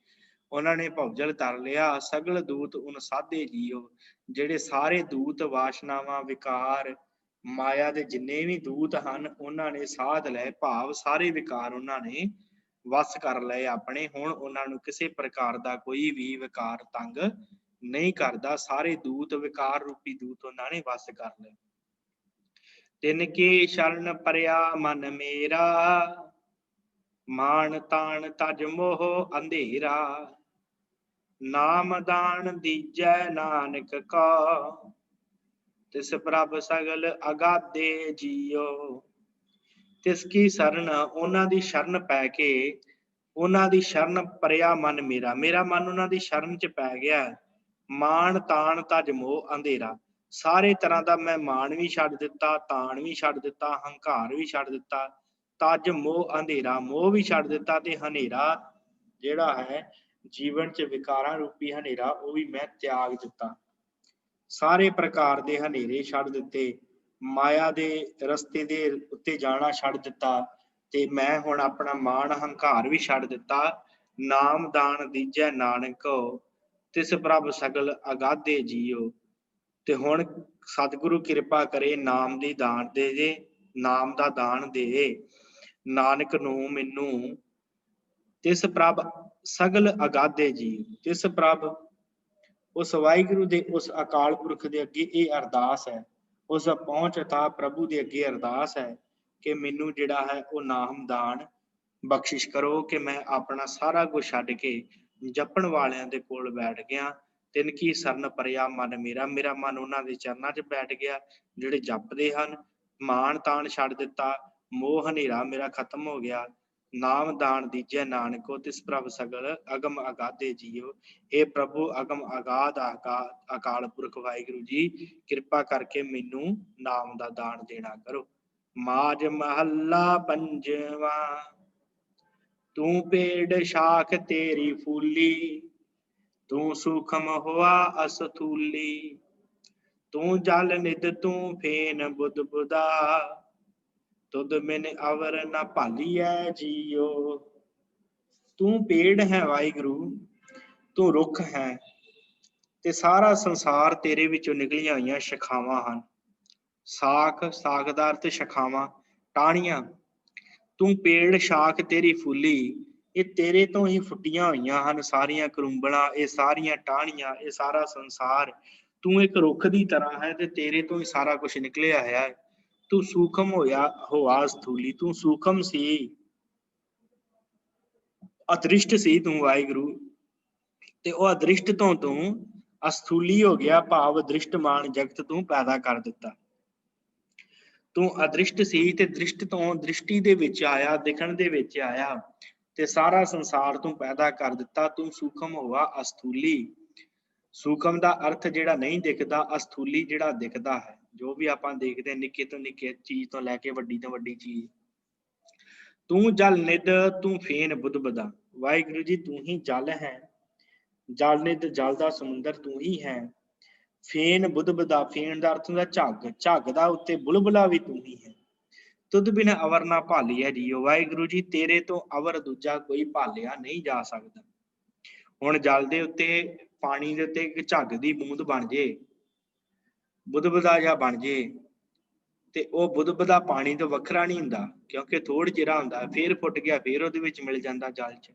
ਉਹਨਾਂ ਨੇ ਭਵਜਲ ਤਰ ਲਿਆ। ਸਗਲ ਦੂਤ ਉਨ ਸਾਧੇ ਜੀਓ। ਜਿਹੜੇ ਸਾਰੇ ਦੂਤ, ਵਾਸ਼ਨਾਵਾਂ, ਵਿਕਾਰ, ਮਾਇਆ ਦੇ ਜਿੰਨੇ ਵੀ ਦੂਤ ਹਨ, ਉਹਨਾਂ ਨੇ ਸਾਧ ਲਏ। ਭਾਵ ਸਾਰੇ ਵਿਕਾਰ ਉਹਨਾਂ ਨੇ ਵਸ ਕਰ ਲਏ ਆਪਣੇ। ਹੁਣ ਉਹਨਾਂ ਨੂੰ ਕਿਸੇ ਪ੍ਰਕਾਰ ਦਾ ਕੋਈ ਵੀ ਵਿਕਾਰ ਤੰਗ ਨਹੀਂ ਕਰਦਾ। ਸਾਰੇ ਦੂਤ, ਵਿਕਾਰ ਰੂਪੀ ਦੂਤ ਉਹਨਾਂ ਨੇ ਵਸ ਕਰ ਲਏ। ਤਿਨ ਕੀ ਸ਼ਰਨ ਪਰਿਆ ਮਨ ਮੇਰਾ, ਮਾਨ ਤਾਣ ਤਜ ਮੋਹ ਅੰਧੇਰਾ। ਨਾਮ ਦਾਨ ਦੀਜੈ ਨਾਨਕ ਕਾ, ਤਿਸ ਪ੍ਰਭ ਸਗਲ ਅਗਾਧੇ ਜੀਓ। ਤਿਸ ਕੀ ਸ਼ਰਨ, ਉਹਨਾਂ ਦੀ ਸ਼ਰਨ ਪੈ ਕੇ, ਉਹਨਾਂ ਦੀ ਸ਼ਰਨ ਪਰਿਆ ਮਨ ਮੇਰਾ, ਮੇਰਾ ਮਨ ਉਹਨਾਂ ਦੀ ਸ਼ਰਨ ਚ ਪੈ ਗਿਆ। ਮਾਣ ਤਾਣ ਤਜ ਮੋਹ ਅੰਧੇਰਾ, ਸਾਰੇ ਤਰ੍ਹਾਂ ਦਾ ਮੈਂ ਮਾਣ ਵੀ ਛੱਡ ਦਿੱਤਾ, ਤਾਣ ਵੀ ਛੱਡ ਦਿੱਤਾ, ਹੰਕਾਰ ਵੀ ਛੱਡ ਦਿੱਤਾ। ਤਜ ਮੋਹ ਅੰਧੇਰਾ, ਮੋਹ ਵੀ ਛੱਡ ਦਿੱਤਾ ਤੇ ਹਨੇਰਾ ਜਿਹੜਾ ਹੈ ਜੀਵਨ ਚ ਵਿਕਾਰਾਂ ਰੂਪੀ ਹਨੇਰਾ, ਉਹ ਵੀ ਮੈਂ ਤਿਆਗ ਦਿੱਤਾ। ਸਾਰੇ ਪ੍ਰਕਾਰ ਦੇ ਹਨੇਰੇ ਛੱਡ ਦਿੱਤੇ, ਮਾਇਆ ਦੇ ਰਸਤੇ ਦੇ ਉੱਤੇ ਜਾਣਾ ਛੱਡ ਦਿੱਤਾ, ਤੇ ਮੈਂ ਹੁਣ ਆਪਣਾ ਮਾਣ ਹੰਕਾਰ ਵੀ ਛੱਡ ਦਿੱਤਾ। ਨਾਮ ਦਾਨ ਦੀਜੈ ਨਾਨਕ, ਤਿਸ ਪ੍ਰਭ ਸਗਲ ਅਗਾਧੇ ਜੀਓ। ਤੇ ਹੁਣ ਸਤਿਗੁਰੂ ਕਿਰਪਾ ਕਰੇ, ਨਾਮ ਦੀ ਦਾਨ ਦੇ ਜੇ, ਨਾਮ ਦਾ ਦਾਨ ਦੇ ਨਾਨਕ ਨੂੰ, ਮੈਨੂੰ। ਤਿਸ ਪ੍ਰਭ ਸਗਲ ਅਗਾਧੇ ਜੀਓ। ਤਿਸ ਪ੍ਰਭ, ਉਸ ਵਾਹਿਗੁਰੂ ਦੇ, ਉਸ ਅਕਾਲ ਪੁਰਖ ਦੇ ਅੱਗੇ ਇਹ ਅਰਦਾਸ ਹੈ, ਉਸ ਪਹੁੰਚ ਅਥਾ ਪ੍ਰਭੂ ਦੇ ਅੱਗੇ ਅਰਦਾਸ ਹੈ ਕਿ ਮੈਨੂੰ ਜਿਹੜਾ ਹੈ ਉਹ ਨਾਮ ਦਾਨ ਬਖਸ਼ਿਸ਼ ਕਰੋ, ਕਿ ਮੈਂ ਆਪਣਾ ਸਾਰਾ ਕੁਝ ਛੱਡ ਕੇ ਜਪਣ ਵਾਲਿਆਂ ਦੇ ਕੋਲ ਬੈਠ ਗਿਆ। ਤਿਨ ਕੀ ਸਰਨ ਪਰਿਆ ਮਨ ਮੇਰਾ, ਮੇਰਾ ਮਨ ਉਹਨਾਂ ਦੇ ਚਰਨਾਂ 'ਚ ਬੈਠ ਗਿਆ ਜਿਹੜੇ ਜਪਦੇ ਹਨ। ਮਾਣ ਤਾਣ ਛੱਡ ਦਿੱਤਾ, ਮੋਹ ਹਨੇਰਾ ਮੇਰਾ ਖਤਮ ਹੋ ਗਿਆ। ਨਾਮ ਦਾਨ ਦੀਜੈ ਨਾਨਕੋ, ਤਿਸ ਪ੍ਰਭ ਸਗਲ ਅਗਮ ਅਗਾਧੇ ਜੀਓ। ਇਹ ਪ੍ਰਭੂ ਅਗਮ ਅਗਾਧ ਅਕਾਲ ਪੁਰਖ ਵਾਹਿਗੁਰੂ ਜੀ, ਕਿਰਪਾ ਕਰਕੇ ਮੈਨੂੰ ਨਾਮ ਦਾ ਦਾਨ ਦੇਣਾ ਕਰੋ। ਮਾਝ ਮਹੱਲਾ ਪੰਜਵਾਂ। ਤੂੰ ਪੇੜ ਸ਼ਾਖ ਤੇਰੀ ਫੂਲੀ, ਤੂੰ ਸੂਖਮ ਹੋਆ ਅਸਥੂਲੀ। ਤੂੰ ਜਲ ਨਿਧ ਤੂੰ ਫੇਨ ਬੁੱਧ ਬੁਦਾ, ਤੁਧ ਬਿਨ ਅਵਰ ਨ ਭਾਲੀਐ ਜੀਓ। ਤੂੰ ਪੇੜ ਹੈ ਵਾਹਿਗੁਰੂ, ਤੂੰ ਰੁੱਖ ਹੈ, ਤੇ ਸਾਰਾ ਸੰਸਾਰ ਤੇਰੇ ਵਿੱਚੋਂ ਨਿਕਲੀਆਂ ਹੋਈਆਂ ਸ਼ਾਖਾਵਾਂ ਹਨ। ਸਾਖ, ਸਾਖ ਦਾ ਅਰਥ ਸ਼ਾਖਾਵਾਂ, ਟਾਹਣੀਆਂ। ਤੂੰ ਪੇੜ ਸ਼ਾਖ ਤੇਰੀ ਫੁੱਲੀ, ਇਹ ਤੇਰੇ ਤੋਂ ਹੀ ਫੁੱਟੀਆਂ ਹੋਈਆਂ ਹਨ ਸਾਰੀਆਂ ਕਰੂੰਬਲਾਂ, ਇਹ ਸਾਰੀਆਂ ਟਾਹਣੀਆਂ, ਇਹ ਸਾਰਾ ਸੰਸਾਰ। ਤੂੰ ਇੱਕ ਰੁੱਖ ਦੀ ਤਰ੍ਹਾਂ ਹੈ ਤੇ ਤੇਰੇ ਤੋਂ ਹੀ ਸਾਰਾ ਕੁਛ ਨਿਕਲਿਆ ਹੋਇਆ ਹੈ। ਤੂੰ ਸੂਖਮ ਹੋਆ ਸਥੂਲੀ, ਤੂੰ ਸੂਖਮ ਸੀ, ਅਦ੍ਰਿਸ਼ਟ ਸੀ ਤੂੰ ਵਾਹਿਗੁਰੂ, ਤੇ ਉਹ ਅਦ੍ਰਿਸ਼ਟ ਤੋਂ ਤੂੰ ਅਸਥੂਲੀ ਹੋ ਗਿਆ, ਭਾਵ ਦ੍ਰਿਸ਼ਟਮਾਨ ਜਗਤ ਤੂੰ ਪੈਦਾ ਕਰ ਦਿੱਤਾ। ਤੂੰ ਅਦ੍ਰਿਸ਼ਟ ਸੀ ਤੇ ਦ੍ਰਿਸ਼ਟ ਤੋਂ ਦ੍ਰਿਸ਼ਟੀ ਦੇ ਵਿੱਚ ਆਇਆ, ਦਿਖਣ ਦੇ ਵਿੱਚ ਆਇਆ, ਤੇ ਸਾਰਾ ਸੰਸਾਰ ਤੂੰ ਪੈਦਾ ਕਰ ਦਿੱਤਾ। ਤੂੰ ਸੂਖਮ ਹੋਆ ਅਸਥੂਲੀ। ਸੂਖਮ ਦਾ ਅਰਥ ਜਿਹੜਾ ਨਹੀਂ ਦਿਖਦਾ, ਅਸਥੂਲੀ ਜਿਹੜਾ ਦਿਖਦਾ ਹੈ। ਜੋ ਵੀ ਆਪਾਂ ਦੇਖਦੇ ਨਿੱਕੇ ਤੋਂ ਨਿੱਕੇ ਚੀਜ਼ ਤੋਂ ਲੈ ਕੇ ਵੱਡੀ ਤੋਂ ਵੱਡੀ ਚੀਜ਼। ਤੂੰ ਜਲ ਨਿਧ ਤੂੰ ਫੇਨ ਬੁੱਧ ਬਦਾ, ਵਾਹਿਗੁਰੂ ਜੀ ਤੂੰ ਹੀ ਜਲ ਹੈ, ਜਲ ਨਿਧ, ਜਲ ਦਾ ਸਮੁੰਦਰ ਤੂੰ ਹੀ ਹੈ। ਫੇਨ ਬੁੱਧ ਬਦਾ, ਫੇਨ ਦਾ ਅਰਥ ਹੁੰਦਾ ਝੱਗ, ਝੱਗ ਦਾ ਉੱਤੇ ਬੁਲਬੁਲਾ ਵੀ ਤੂੰ ਹੀ ਹੈ। ਤੁਧ ਬਿਨ ਅਵਰ ਨਾ ਭਾਲੀਐ ਜੀਓ, ਵਾਹਿਗੁਰੂ ਜੀ ਤੇਰੇ ਤੋਂ ਅਵਰ ਦੂਜਾ ਕੋਈ ਭਾਲਿਆ ਨਹੀਂ ਜਾ ਸਕਦਾ। ਹੁਣ ਜਲ ਦੇ ਉੱਤੇ, ਪਾਣੀ ਦੇ ਉੱਤੇ ਇੱਕ ਝੱਗ ਦੀ ਬੂੰਦ ਬਣ ਜੇ, ਬੁੱਧ ਬਦਾ ਜਾਂ ਬਣ ਜੇ, ਤੇ ਉਹ ਬੁੱਧਬ ਦਾ ਪਾਣੀ ਤੋਂ ਵੱਖਰਾ ਨਹੀਂ ਹੁੰਦਾ, ਕਿਉਂਕਿ ਥੋੜ ਚਿਰਾ ਹੁੰਦਾ, ਫੇਰ ਫੁੱਟ ਗਿਆ, ਫੇਰ ਉਹਦੇ ਵਿੱਚ ਮਿਲ ਜਾਂਦਾ ਜਲ ਚ।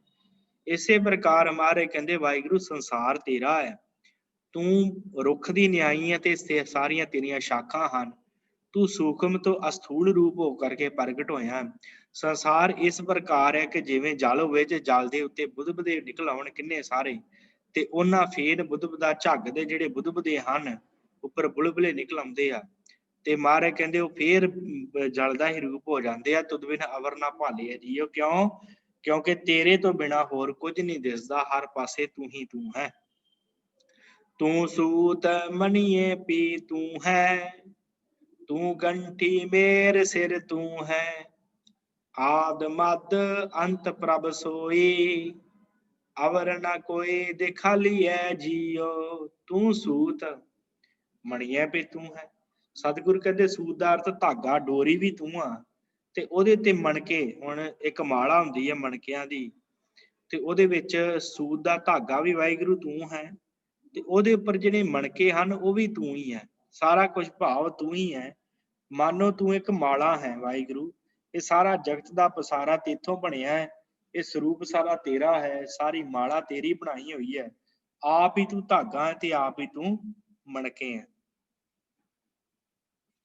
ਇਸੇ ਪ੍ਰਕਾਰ ਹਮਾਰੇ ਕਹਿੰਦੇ ਵਾਹਿਗੁਰੂ ਸੰਸਾਰ ਤੇਰਾ ਹੈ, ਤੂੰ ਰੁੱਖ ਦੀ ਨਿਆਈ ਹੈ ਤੇ ਸਾਰੀਆਂ ਤੇਰੀਆਂ ਸ਼ਾਖਾਂ ਹਨ। ਤੂੰ ਸੂਖਮ ਤੋਂ ਅਸਥੂਲ ਰੂਪ ਹੋ ਕਰਕੇ ਪ੍ਰਗਟ ਹੋਇਆ। ਸੰਸਾਰ ਇਸ ਪ੍ਰਕਾਰ ਹੈ ਕਿ ਜਿਵੇਂ ਜਲ ਹੋਵੇ, ਜੇ ਜਲ ਦੇ ਉੱਤੇ ਬੁੱਧਬ ਦੇ ਨਿਕਲ ਆਉਣ ਕਿੰਨੇ ਸਾਰੇ, ਤੇ ਉਹਨਾਂ ਫੇਰ ਬੁੱਧਬ ਦਾ ਝੱਗ ਦੇ ਜਿਹੜੇ ਬੁੱਧਬ ਦੇ ਹਨ ਉੱਪਰ ਬੁਲਬੁਲੇ ਨਿਕਲ ਆਉਂਦੇ ਆ, ਤੇ ਮਹਾਰਾਜ ਕਹਿੰਦੇ ਉਹ ਫੇਰ ਜਲ ਦਾ ਹੀ ਰੂਪ ਹੋ ਜਾਂਦੇ ਆ। ਤੁਧ ਬਿਨ ਅਵਰ ਨਾ ਭਾਲੇ ਜੀਓ, ਕਿਉਂ? ਕਿਉਂਕਿ ਤੇਰੇ ਤੋਂ ਬਿਨਾ ਹੋਰ ਕੁਝ ਨਹੀਂ ਦਿਸਦਾ, ਹਰ ਪਾਸੇ ਤੂੰ ਹੀ ਤੂੰ ਹੈ। ਤੂੰ ਸੂਤ ਮਣੀਏ ਪੀ ਤੂੰ ਹੈ, ਤੂੰ ਗੰਠੀ ਮੇਰ ਸਿਰ ਤੂੰ ਹੈ, ਆਦ ਮਦ ਅੰਤ ਪ੍ਰਭ ਸੋਈ, ਅਵਰ ਨਾ ਕੋਈ ਦਿਖਾਲੀਐ ਜੀਓ। ਤੂੰ ਸੂਤ ਮਣੀਏ ਪੀ ਤੂੰ ਹੈ। ਸਤਿਗੁਰ ਕਹਿੰਦੇ ਸੂਤ ਦਾ ਅਰਥ ਧਾਗਾ, ਡੋਰੀ ਵੀ ਤੂੰ ਆ, ਤੇ ਉਹਦੇ ਤੇ ਮਣਕੇ, ਹੁਣ ਇੱਕ ਮਾਲਾ ਹੁੰਦੀ ਹੈ ਮਣਕਿਆਂ ਦੀ, ਤੇ ਉਹਦੇ ਵਿੱਚ ਸੂਤ ਦਾ ਧਾਗਾ ਵੀ ਵਾਹਿਗੁਰੂ ਤੂੰ ਹੈ, ਤੇ ਉਹਦੇ ਉੱਪਰ ਜਿਹੜੇ ਮਣਕੇ ਹਨ ਉਹ ਵੀ ਤੂੰ ਹੀ ਹੈ। ਸਾਰਾ ਕੁਝ ਭਾਵ ਤੂੰ ਹੀ ਹੈ। ਮਾਨੋ ਤੂੰ ਇੱਕ ਮਾਲਾ ਹੈ ਵਾਹਿਗੁਰੂ। ਇਹ ਸਾਰਾ ਜਗਤ ਦਾ ਪਸਾਰਾ ਤੇਥੋਂ ਬਣਿਆ ਹੈ, ਇਹ ਸਰੂਪ ਸਾਰਾ ਤੇਰਾ ਹੈ, ਸਾਰੀ ਮਾਲਾ ਤੇਰੀ ਬਣਾਈ ਹੋਈ ਹੈ। ਆਪ ਹੀ ਤੂੰ ਧਾਗਾ ਹੈ ਤੇ ਆਪ ਹੀ ਤੂੰ ਮਣਕੇ ਹੈ।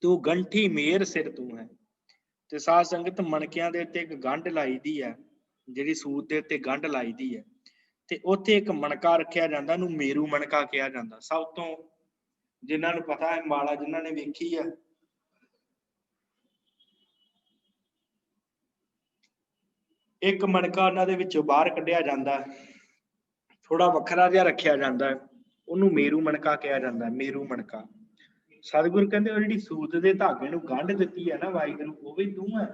ਤੂੰ ਗੰਠੀ ਮੇਰ ਸਿਰ ਤੂੰ ਹੈ। ਤੇ ਸਾਧ ਸੰਗਤ, ਮਣਕਿਆਂ ਦੇ ਉੱਤੇ ਇੱਕ ਗੰਢ ਲਾਈ ਦੀ ਹੈ, ਜਿਹੜੀ ਸੂਤ ਦੇ ਉੱਤੇ ਗੰਢ ਲਾਈ ਦੀ ਹੈ, ਤੇ ਉੱਥੇ ਇੱਕ ਮਣਕਾ ਰੱਖਿਆ ਜਾਂਦਾ, ਉਹਨੂੰ ਮੇਰੂ ਮਣਕਾ ਕਿਹਾ ਜਾਂਦਾ। ਸਭ ਤੋਂ ਜਿਨ੍ਹਾਂ ਨੂੰ ਪਤਾ ਹੈ ਮਾਲਾ, ਜਿਨ੍ਹਾਂ ਨੇ ਵੇਖੀ ਹੈ, ਇੱਕ ਮਣਕਾ ਉਹਨਾਂ ਦੇ ਵਿੱਚੋਂ ਬਾਹਰ ਕੱਢਿਆ ਜਾਂਦਾ, ਥੋੜਾ ਵੱਖਰਾ ਜਿਹਾ ਰੱਖਿਆ ਜਾਂਦਾ, ਉਹਨੂੰ ਮੇਰੂ ਮਣਕਾ ਕਿਹਾ ਜਾਂਦਾ। ਮੇਰੂ ਮਣਕਾ। ਸਤਿਗੁਰ ਕਹਿੰਦੇ ਉਹ ਜਿਹੜੀ ਸੂਤ ਦੇ ਧਾਗੇ ਨੂੰ ਗੰਢ ਦਿੱਤੀ ਹੈ ਨਾ ਵਾਹਿਗੁਰੂ, ਉਹ ਵੀ ਤੂੰ ਹੈ,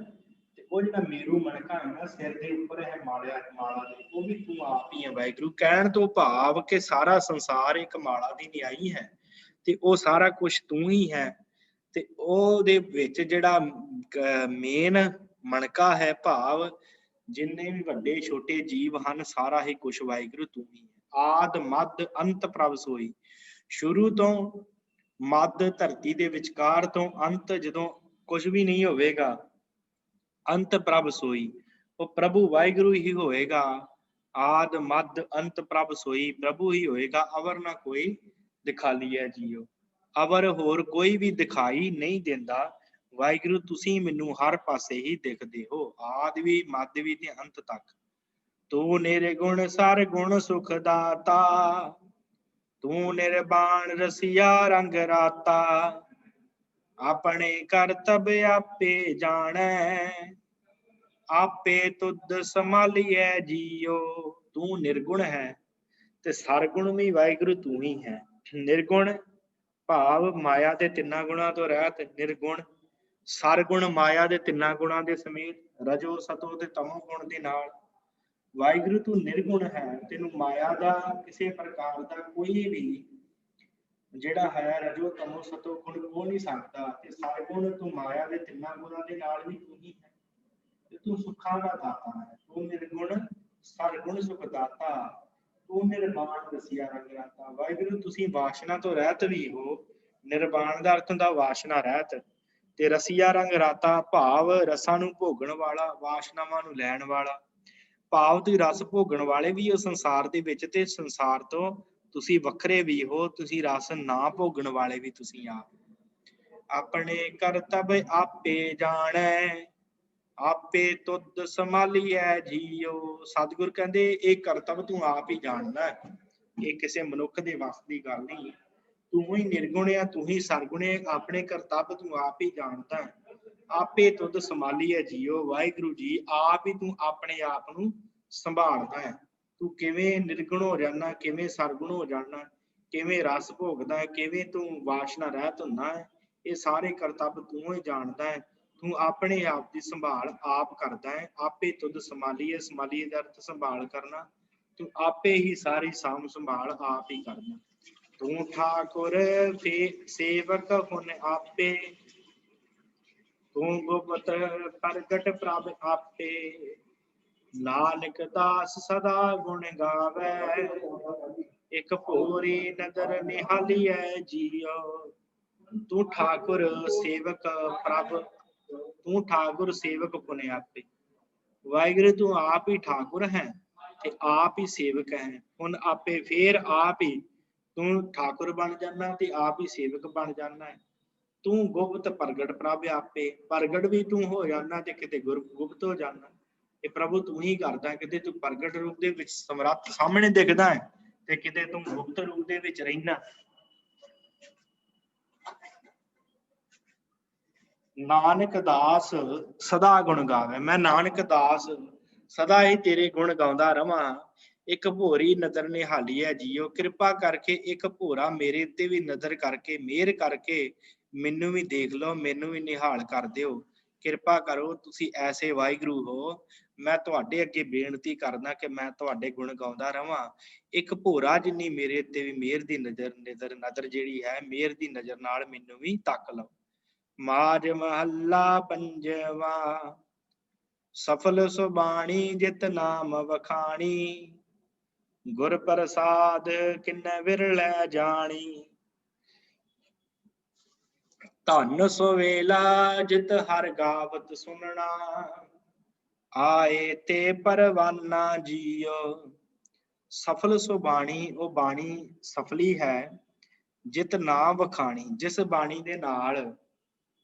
ਤੇ ਉਹ ਜਿਹੜਾ ਮੇਰੂ ਮਣਕਾ ਹੈ ਨਾ ਸਿਰ ਦੇ ਉੱਪਰ ਹੈ ਮਾਲਾ ਦੇ, ਉਹ ਵੀ ਤੂੰ ਆਪ ਹੀ ਹੈ ਵਾਹਿਗੁਰੂ। ਕਹਿਣ ਤੋਂ ਭਾਵ ਕਿ ਸਾਰਾ ਸੰਸਾਰ ਇੱਕ ਮਾਲਾ ਦੀ ਨਿਆਈ ਹੈ, ਤੇ ਉਹ ਸਾਰਾ ਕੁਝ ਤੂੰ ਹੀ ਹੈ। ਤੇ ਉਹਦੇ ਵਿੱਚ ਜਿਹੜਾ ਮੇਨ ਮਣਕਾ ਹੈ, ਭਾਵ ਜਿੰਨੇ ਵੀ ਵੱਡੇ ਛੋਟੇ ਜੀਵ ਹਨ, ਸਾਰਾ ਹੀ ਕੁਛ ਵਾਹਿਗੁਰੂ ਤੂੰ ਹੀ ਹੈ। ਆਦ ਮੱਧ ਅੰਤ ਪ੍ਰਭ ਸੋਈ। ਸ਼ੁਰੂ ਤੋਂ ਮੱਧ, ਧਰਤੀ ਦੇ ਵਿਚਕਾਰ ਤੋਂ ਅੰਤ ਜਦੋਂ ਕੁਝ ਵੀ ਨਹੀਂ ਹੋਵੇਗਾ, ਅੰਤ ਪ੍ਰਭ ਸੋਈ, ਉਹ ਪ੍ਰਭੂ ਵਾਹਿਗੁਰੂ ਹੀ ਹੋਏਗਾ। ਆਦ ਮੱਧ ਅੰਤ ਪ੍ਰਭ ਸੋਈ, ਪ੍ਰਭੂ ਹੀ ਹੋਏਗਾ, ਅਵਰ ਨਾ ਕੋਈ ਦਿਖਾਲੀਐ ਜੀਓ। ਅਵਰ ਹੋਰ ਕੋਈ ਵੀ ਦਿਖਾਈ ਨਹੀਂ ਦਿੰਦਾ, ਵਾਹਿਗੁਰੂ ਤੁਸੀਂ ਮੈਨੂੰ ਹਰ ਪਾਸੇ ਹੀ ਦਿਖਦੇ ਹੋ, ਆਦ ਵੀ, ਮੱਧ ਵੀ ਤੇ ਅੰਤ ਤੱਕ। ਤੂੰ ਨਿਰਗੁਣ ਸਰ ਗੁਣ ਸੁਖ ਦਾਤਾ, ਤੂੰ ਨਿਰਬਾਣ ਰਸੀਆ ਰੰਗ ਰਾਤਾ, ਆਪਣੇ ਕਰਤਬ ਆਪੇ ਜਾਣੈ, ਆਪੇ ਤੁਧ ਸੰਭਾਲੀਐ ਜੀਓ। ਤੂੰ ਨਿਰਗੁਣ ਹੈ ਤੇ ਸਰਗੁਣ ਵੀ ਵਾਹਿਗੁਰੂ ਤੂੰ ਹੀ ਹੈ। ਨਿਰਗੁਣ ਭਾਵ ਮਾਇਆ ਦੇ ਤਿੰਨਾਂ ਗੁਣਾਂ ਤੋਂ ਰਹਿਤ, ਨਿਰਗੁਣ ਸਰਗੁਣ ਮਾਇਆ ਦੇ ਤਿੰਨਾਂ ਗੁਣਾਂ ਦੇ ਸਮੇਤ, ਰਜੋ ਸਤੋ ਤੇ ਤਮੋ ਗੁਣ ਦੇ ਨਾਲ। ਵਾਹਿਗੁਰੂ ਤੂੰ ਨਿਰਗੁਣ ਹੈ, ਤੈਨੂੰ ਮਾਇਆ ਦਾ ਕਿਸੇ ਪ੍ਰਕਾਰ ਦਾ ਕੋਈ ਵੀ ਜਿਹੜਾ ਹੈ ਰਜੋ ਤਮੋ ਸਤੋ ਗੁਣ ਹੋ ਨਹੀਂ ਸਕਦਾ, ਤੇ ਸਰਗੁਣ ਤੂੰ ਮਾਇਆ ਦੇ ਤਿੰਨਾਂ ਗੁਣਾਂ ਦੇ ਨਾਲ ਵੀ ਤੂੰ ਹੀ ਹੈ, ਤੇ ਤੂੰ ਸੁੱਖਾਂ ਦਾ ਦਾਤਾ ਹੈ। ਤੂੰ ਨਿਰਗੁਣ ਸਰਗੁਣ ਸੁਖ ਦਾਤਾ, ਤੂੰ ਨਿਰਵਾਣ ਰਸੀਆ ਰੰਗ ਰਾਤਾ। ਵਾਹਿਗੁਰੂ ਤੁਸੀਂ ਵਾਸ਼ਨਾ ਤੋਂ ਰਹਿਤ ਵੀ ਹੋ। ਨਿਰਵਾਣ ਦਾ ਅਰਥ ਹੁੰਦਾ ਵਾਸ਼ਨਾ ਰਹਿਤ, ਤੇ ਰਸੀਆ ਰੰਗ ਰਾਤਾ ਭਾਵ ਰਸਾਂ ਨੂੰ ਭੋਗਣ ਵਾਲਾ, ਵਾਸ਼ਨਾਵਾਂ ਨੂੰ ਲੈਣ ਵਾਲਾ। ਭਾਵ ਤੁਸੀਂ ਰਸ ਭੋਗਣ ਵਾਲੇ ਵੀ ਹੋ ਸੰਸਾਰ ਦੇ ਵਿੱਚ, ਤੇ ਸੰਸਾਰ ਤੋਂ ਤੁਸੀਂ ਵੱਖਰੇ ਵੀ ਹੋ, ਤੁਸੀਂ ਰਸ ਨਾ ਭੋਗਣ ਵਾਲੇ ਵੀ ਤੁਸੀਂ ਆਪ। ਆਪਣੇ ਕਰਤੱਵ ਆਪੇ ਜਾਣੈ, ਆਪੇ ਤੁਧ ਸੰਭਾਲੀਐ ਜੀਓ। ਸਤਿਗੁਰ ਕਹਿੰਦੇ ਇਹ ਕਰਤੱਵ ਤੂੰ ਆਪ ਹੀ ਜਾਣਦਾ, ਇਹ ਕਿਸੇ ਮਨੁੱਖ ਦੇ ਵੱਸ ਦੀ ਗੱਲ ਨਹੀਂ। ਤੂੰ ਹੀ ਨਿਰਗੁਣ ਆ, ਤੂੰ ਹੀ ਸਰਗੁਣ ਹੈ, ਆਪਣੇ ਕਰਤੱਵ ਤੂੰ ਆਪ ਹੀ ਜਾਣਦਾ, ਆਪੇ ਤੁਧ ਸੰਭਾਲੀਐ ਜੀਓ। ਵਾਹਿਗੁਰੂ ਜੀ ਆਪ ਹੀ ਤੂੰ ਆਪਣੇ ਆਪ ਨੂੰ ਸੰਭਾਲਦਾ ਹੈ। ਤੂੰ ਕਿਵੇਂ ਨਿਰਗੁਣ ਹੋ ਜਾਣਾ, ਕਿਵੇਂ ਸਰਗੁਣ ਹੋ ਜਾਣਾ, ਕਿਵੇਂ ਰਸ ਭੋਗਦਾ ਹੈ, ਕਿਵੇਂ ਤੂੰ ਵਾਸ਼ਨਾ ਰਹਿਤ ਹੁੰਦਾ ਹੈ, ਇਹ ਸਾਰੇ ਕਰਤੱਵ ਤੂੰ ਹੀ ਜਾਣਦਾ ਹੈ। ਤੂੰ ਆਪਣੇ ਆਪ ਦੀ ਸੰਭਾਲ ਆਪ ਕਰਦਾ ਹੈ। ਆਪੇ ਤੁਧ ਸੰਭਾਲੀਐ, ਸੰਭਾਲੀਐ ਦਾ ਅਰਥ ਸੰਭਾਲ ਕਰਨਾ, ਤੂੰ ਆਪੇ ਹੀ ਸਾਰੀ ਸਾਂਭ ਸੰਭਾਲ ਆਪ ਹੀ ਕਰਨਾ। ਤੂੰ ਠਾਕੁਰ ਸੇਵਕ ਹੁਣ ਆਪੇ, ਤੂੰ ਗੁਪਤ ਪ੍ਰਗਟ ਪ੍ਰਭ ਆਪੇ, ਨਾਨਕ ਦਾਸ ਸਦਾ ਗੁਣ ਗਾਵੈ, ਇੱਕ ਭੋਰੀ ਨਦਰ ਨਿਹਾਲੀਐ ਜੀਓ। तू ठाकुर सेवक प्रभ, तू ठाकुर सेवक पुने आपे। वाहिगुरु तू आप ही ठाकुर है ते आप ही सेवक है। हुण आपे फिर आप ही तू ठाकुर बन जाना ते आप ही सेवक बन जाना है। तू गुप्त प्रगट प्रभ आपे, प्रगट भी तू हो जाना ते किते गुप्त हो जाना। ये प्रभु तू ही करदा, किते तू प्रगट रूप दे विच समर्थ सामने दिखदा है ते किते तू गुप्त रूप दे विच रहिना। नानक दास सदा गुण गावे, मैं नानक दास सदा ही तेरे गुण गाਉਂਦਾ ਰਵਾਂ। ਇੱਕ ਭੋਰੀ ਨਦਰ ਨਿਹਾਲੀ ਹੈ ਜੀਓ, ਕਿਰਪਾ ਕਰਕੇ ਇੱਕ ਭੋਰਾ ਮੇਰੇ ਉੱਤੇ ਵੀ ਨਜ਼ਰ ਕਰਕੇ ਮਿਹਰ ਕਰਕੇ ਮੈਨੂੰ ਵੀ ਦੇਖ ਲਓ, ਮੈਨੂੰ ਵੀ ਨਿਹਾਲ ਕਰ ਦਿਓ। ਕਿਰਪਾ ਕਰੋ, ਤੁਸੀਂ ਐਸੇ ਵਾਹਿਗੁਰੂ ਹੋ। ਮੈਂ ਤੁਹਾਡੇ ਅੱਗੇ ਬੇਨਤੀ ਕਰਦਾ ਕਿ ਮੈਂ ਤੁਹਾਡੇ ਗੁਣ ਗਾਉਂਦਾ ਰਵਾਂ। ਇੱਕ ਭੋਰਾ ਜਿੰਨੀ ਮੇਰੇ ਉੱਤੇ ਵੀ ਮਿਹਰ ਦੀ ਨਜ਼ਰ ਜਿਹੜੀ ਹੈ, ਮਿਹਰ ਦੀ ਨਜ਼ਰ ਨਾਲ ਮੈਨੂੰ ਵੀ ਤੱਕ ਲਓ। ਮਾਝ ਮਹੱਲਾ ਪੰਜਵਾ, ਸਫਲ ਸੁਬਾਣੀ ਜਿਤ ਨਾਮ ਵਖਾਣੀ, ਗੁਰ ਪ੍ਰਸਾਦ ਕਿੰਨੇ ਵਿਰਲੇ ਜਾਣੀ। ਧਨ ਸੋ ਵੇਲਾ ਜਿਤ ਹਰ ਗਾਵਤ ਸੁਨਣਾ, ਆਏ ਤੇ ਪਰਵਾਨਾ ਜੀਓ। ਸਫਲ ਸੋ ਬਾਣੀ, ਉਹ ਬਾਣੀ ਸਫਲੀ ਹੈ। ਜਿਤ ਨਾਮ ਵਖਾਣੀ, ਜਿਸ ਬਾਣੀ ਦੇ ਨਾਲ